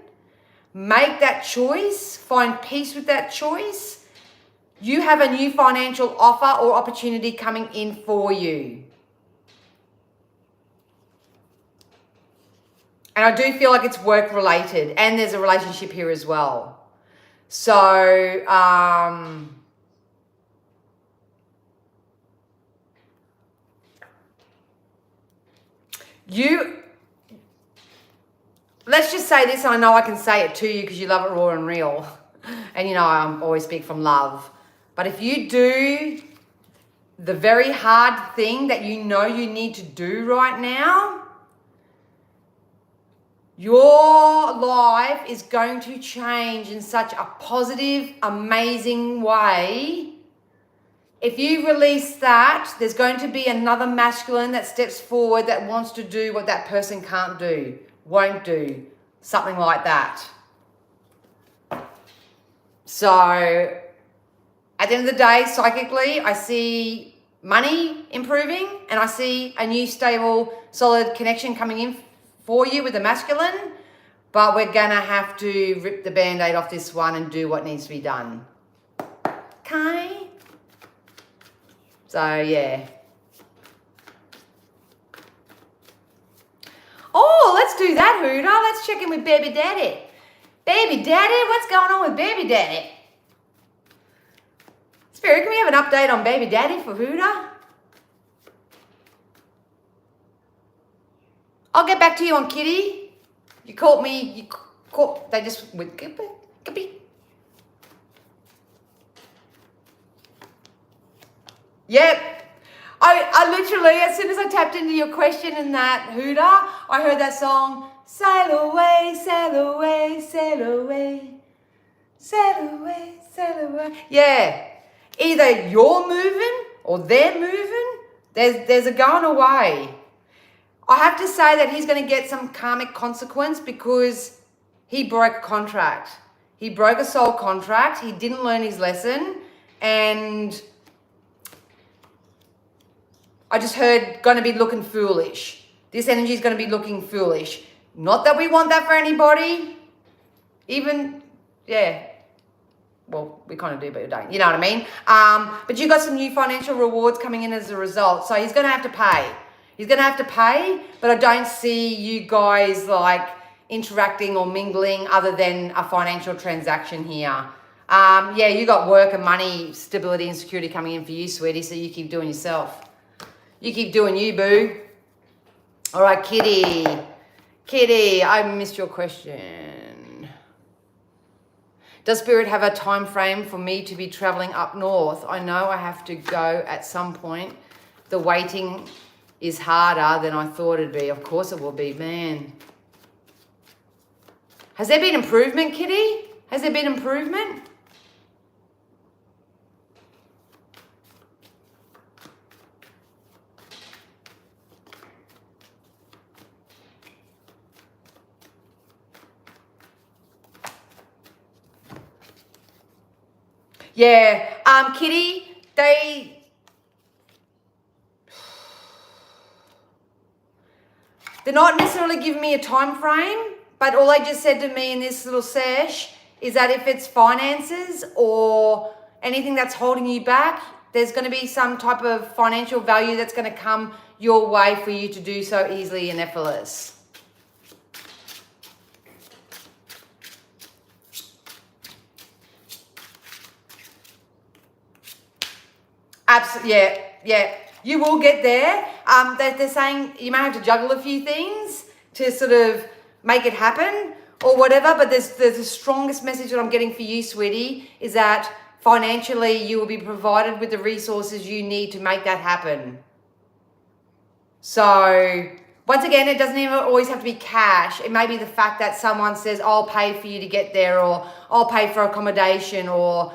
A: make that choice, find peace with that choice, you have a new financial offer or opportunity coming in for you. And I do feel like it's work related, and there's a relationship here as well. So, let's just say this, and I know I can say it to you because you love it raw and real. And you know, I always speak from love. But if you do the very hard thing that you know you need to do right now, your life is going to change in such a positive, amazing way. If you release that, there's going to be another masculine that steps forward that wants to do what that person can't do, won't do, something like that. So at the end of the day, psychically, I see money improving, and I see a new stable, solid connection coming in for you with the masculine, but we're gonna have to rip the band-aid off this one and do what needs to be done. Okay? So, yeah. Oh, let's do that, Huda. Let's check in with Baby Daddy. Baby Daddy, what's going on with Baby Daddy? Spirit, can we have an update on Baby Daddy for Huda? I'll get back to you on Kitty. You caught me, they just went, Yep. I literally, as soon as I tapped into your question in that Huda, I heard that song, sail away, sail away, sail away, sail away, sail away. Yeah. Either you're moving or they're moving. There's a going away. I have to say that he's going to get some karmic consequence because he broke a contract. He broke a soul contract. He didn't learn his lesson. And I just heard going to be looking foolish. This energy is going to be looking foolish. Not that we want that for anybody. Even, yeah. Well, we kind of do, but we don't. You know what I mean? But you got some new financial rewards coming in as a result. So he's going to have to pay. He's going to have to pay, but I don't see you guys like interacting or mingling other than a financial transaction here. Yeah, you got work and money, stability and security coming in for you, sweetie, so you keep doing yourself. You keep doing you, boo. All right, Kitty. Kitty, I missed your question. Does Spirit have a time frame for me to be traveling up north? I know I have to go at some point. The waiting is harder than I thought it'd be. Of course it will be, man. Has there been improvement, Kitty? Has there been improvement? Yeah, Kitty, they're not necessarily giving me a time frame, but all they just said to me in this little sesh is that if it's finances or anything that's holding you back, there's going to be some type of financial value that's going to come your way for you to do so easily and effortless. Absolutely, yeah. You will get there. They're saying you may have to juggle a few things to sort of make it happen or whatever, but there's the strongest message that I'm getting for you, sweetie, is that financially you will be provided with the resources you need to make that happen. So, once again, it doesn't even always have to be cash. It may be the fact that someone says, I'll pay for you to get there, or I'll pay for accommodation, or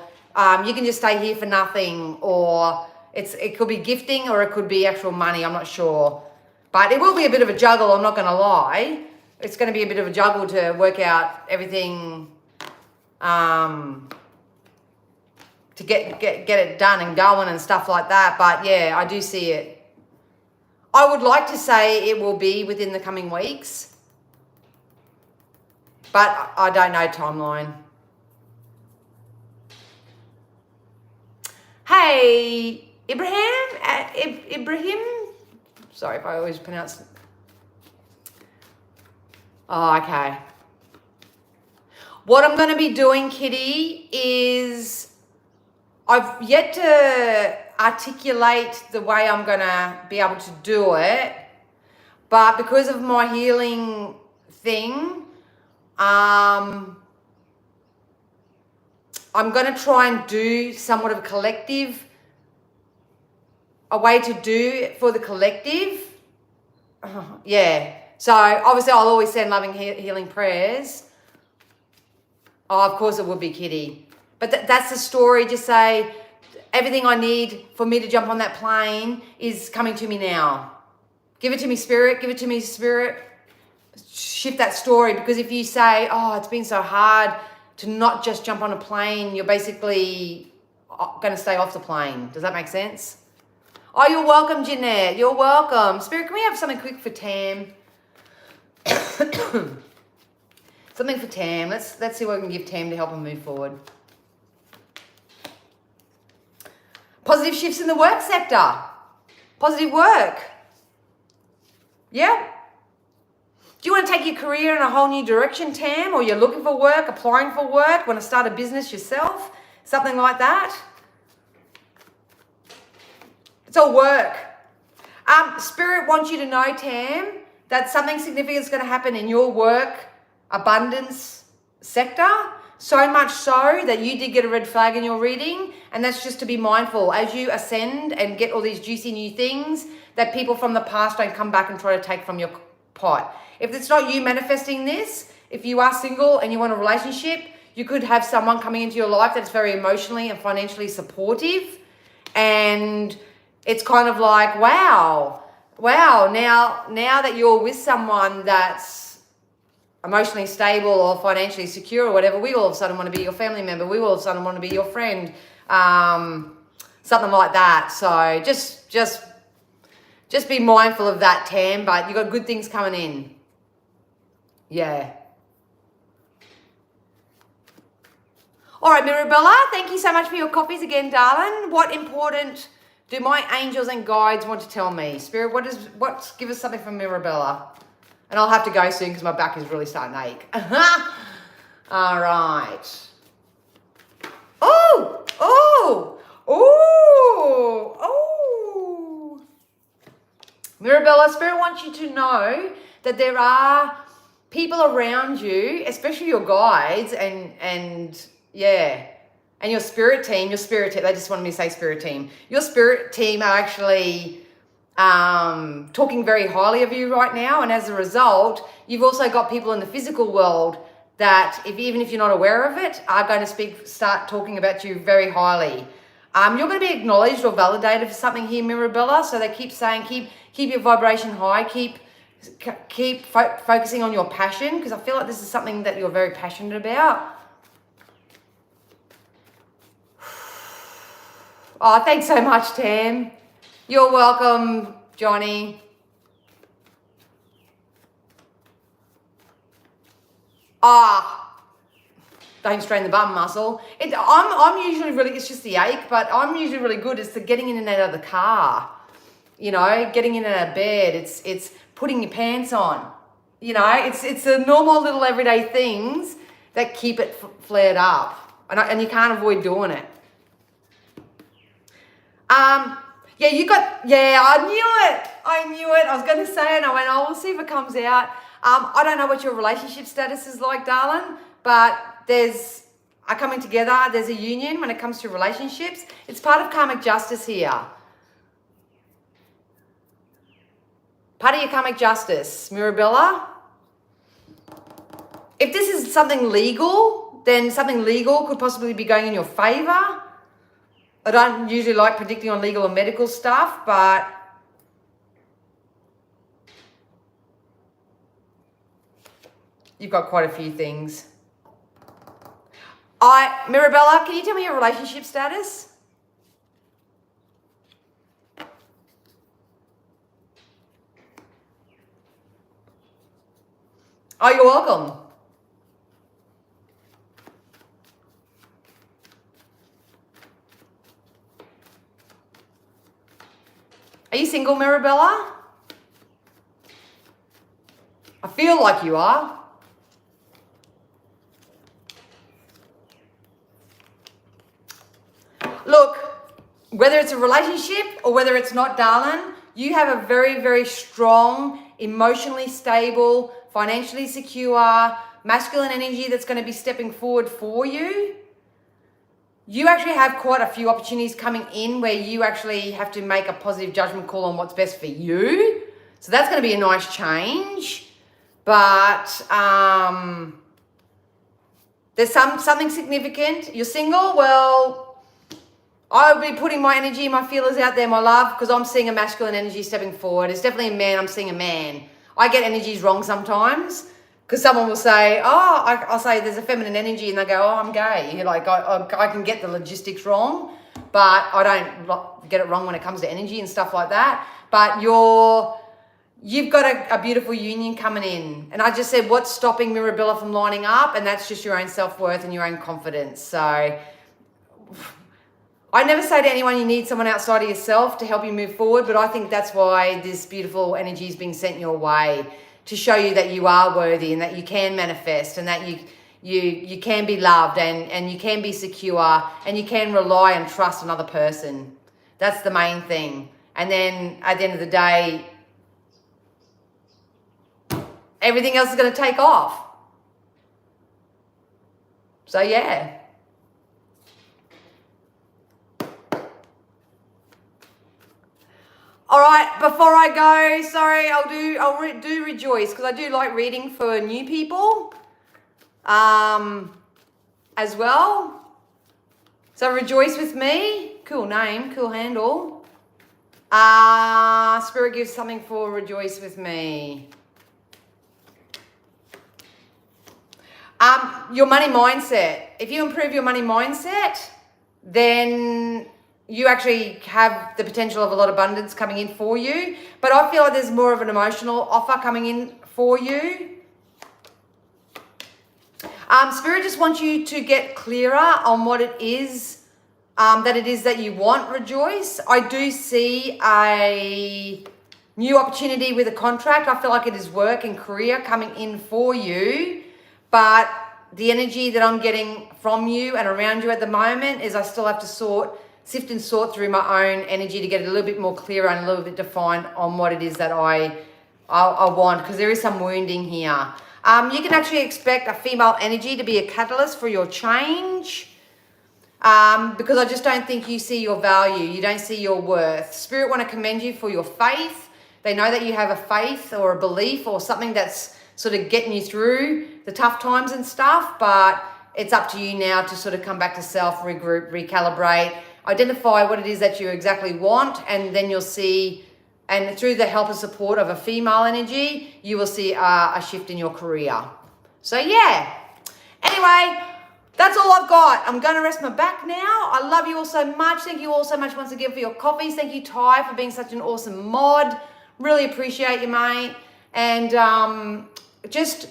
A: you can just stay here for nothing, or it could be gifting, or it could be actual money. I'm not sure. But it will be a bit of a juggle, I'm not going to lie. It's going to be a bit of a juggle to work out everything, to get it done and going and stuff like that. But yeah, I do see it. I would like to say it will be within the coming weeks, but I don't know timeline. Hey, Ibrahim? Sorry if I always pronounce it. Oh, okay. What I'm going to be doing, Kitty, is I've yet to articulate the way I'm going to be able to do it, but because of my healing thing, I'm going to try and do somewhat of a collective, a way to do it for the collective. Yeah. So obviously I'll always send loving healing prayers. Oh, of course it would be, Kitty. But that's the story. Just say, everything I need for me to jump on that plane is coming to me now. Give it to me, Spirit. Give it to me, Spirit. Shift that story, because if you say, oh, it's been so hard to not just jump on a plane, you're basically going to stay off the plane. Does that make sense? Oh, you're welcome, Jeanette. You're welcome. Spirit, can we have something quick for Tam? Something for Tam. Let's see what we can give Tam to help her move forward. Positive shifts in the work sector. Positive work. Yeah. Do you want to take your career in a whole new direction, Tam? Or you're looking for work, applying for work, want to start a business yourself? Something like that? It's all work. Spirit wants you to know, Tam, that something significant is going to happen in your work abundance sector. So much so that you did get a red flag in your reading. And that's just to be mindful as you ascend and get all these juicy new things, that people from the past don't come back and try to take from your pot. If it's not you manifesting this, if you are single and you want a relationship, you could have someone coming into your life that's very emotionally and financially supportive. And it's kind of like, wow, now that you're with someone that's emotionally stable or financially secure or whatever, we all of a sudden want to be your family member. We all of a sudden want to be your friend. Something like that. So just be mindful of that, Tam, but you've got good things coming in. Yeah. All right, Mirabella, thank you so much for your coffees again, darling. What important do my angels and guides want to tell me? Spirit, give us something from Mirabella. And I'll have to go soon because my back is really starting to ache. All right. Oh. Mirabella, Spirit wants you to know that there are people around you, especially your guides and Yeah. And your spirit team, they just wanted me to say spirit team. Your spirit team are actually talking very highly of you right now. And as a result, you've also got people in the physical world that, even if you're not aware of it, are going to start talking about you very highly. You're going to be acknowledged or validated for something here, Mirabella. So they keep saying, keep your vibration high, keep focusing on your passion, because I feel like this is something that you're very passionate about. Oh, thanks so much, Tam. You're welcome, Johnny. Don't strain the bum muscle. I'm usually really, it's just the ache, but I'm usually really good at getting in and out of the car. You know, getting in and out of bed. It's putting your pants on. You know, it's the normal little everyday things that keep it flared up, and you can't avoid doing it. I knew it. I was going to say it. I went, we'll see if it comes out. I don't know what your relationship status is like, darling, but there's a coming together. There's a union when it comes to relationships. It's part of karmic justice here. Part of your karmic justice, Mirabella. If this is something legal, then something legal could possibly be going in your favor. I don't usually like predicting on legal and medical stuff, but you've got quite a few things. Mirabella, can you tell me your relationship status? Oh, you're welcome. Are you single, Mirabella? I feel like you are. Look, whether it's a relationship or whether it's not, darling, you have a very, very strong, emotionally stable, financially secure, masculine energy that's going to be stepping forward for you. You actually have quite a few opportunities coming in where you actually have to make a positive judgment call on what's best for you. So that's going to be a nice change. But there's something significant. You're single? Well, I would be putting my energy, my feelers out there, my love, because I'm seeing a masculine energy stepping forward. It's definitely a man. I'm seeing a man. I get energies wrong sometimes. Because someone will say, I'll say there's a feminine energy, and they go, I'm gay. You're like, I can get the logistics wrong, but I don't get it wrong when it comes to energy and stuff like that. But you've got a beautiful union coming in. And I just said, what's stopping Mirabella from lining up? And that's just your own self-worth and your own confidence. So I never say to anyone you need someone outside of yourself to help you move forward, but I think that's why this beautiful energy is being sent your way, to show you that you are worthy and that you can manifest and that you can be loved and you can be secure and you can rely and trust another person. That's the main thing. And then at the end of the day, everything else is going to take off. So yeah. All right, before I go, sorry, I'll do rejoice, because I do like reading for new people as well. So rejoice with me. Cool name, cool handle. Spirit gives something for rejoice with me. Your money mindset. If you improve your money mindset, then you actually have the potential of a lot of abundance coming in for you. But I feel like there's more of an emotional offer coming in for you. Spirit just wants you to get clearer on what it is that you want, rejoice. I do see a new opportunity with a contract. I feel like it is work and career coming in for you. But the energy that I'm getting from you and around you at the moment is I still have to sift and sort through my own energy to get it a little bit more clearer and a little bit defined on what it is that I want, because there is some wounding here. You can actually expect a female energy to be a catalyst for your change. Because I just don't think you see your value. You don't see your worth. Spirit want to commend you for your faith. They know that you have a faith or a belief or something that's sort of getting you through the tough times and stuff, but it's up to you now to sort of come back to self, regroup, recalibrate, identify what it is that you exactly want, and then you'll see, and through the help and support of a female energy, you will see a shift in your career. So yeah, anyway, that's all I've got. I'm going to rest my back now. I love you all so much. Thank you all so much once again for your coffees. Thank you, Ty, for being such an awesome mod. Really appreciate you, mate. And just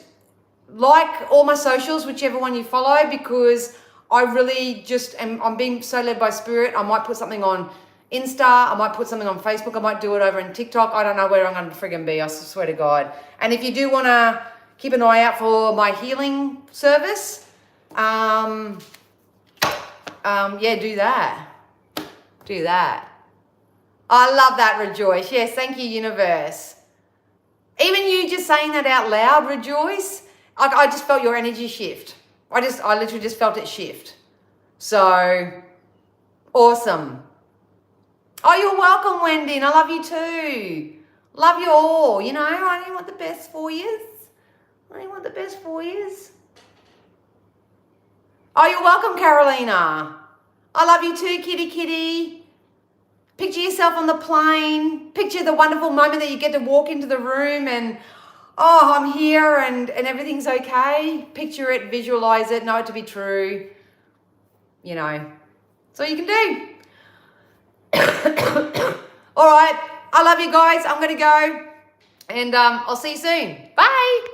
A: like all my socials, whichever one you follow, because I really just I'm being so led by spirit. I might put something on Insta. I might put something on Facebook. I might do it over in TikTok. I don't know where I'm going to friggin' be. I swear to God. And if you do want to keep an eye out for my healing service, yeah, do that. Do that. I love that, Rejoice. Yes, thank you, universe. Even you just saying that out loud, Rejoice, I just felt your energy shift. I literally just felt it shift. So, awesome. Oh, you're welcome, Wendy, and I love you too. Love you all. You know, I only want the best for you. I only want the best for you. Oh, you're welcome, Carolina. I love you too, kitty kitty. Picture yourself on the plane. Picture the wonderful moment that you get to walk into the room and, oh, I'm here and everything's okay. Picture it, visualize it, know it to be true. You know, that's all you can do. All right. I love you guys. I'm going to go and I'll see you soon. Bye.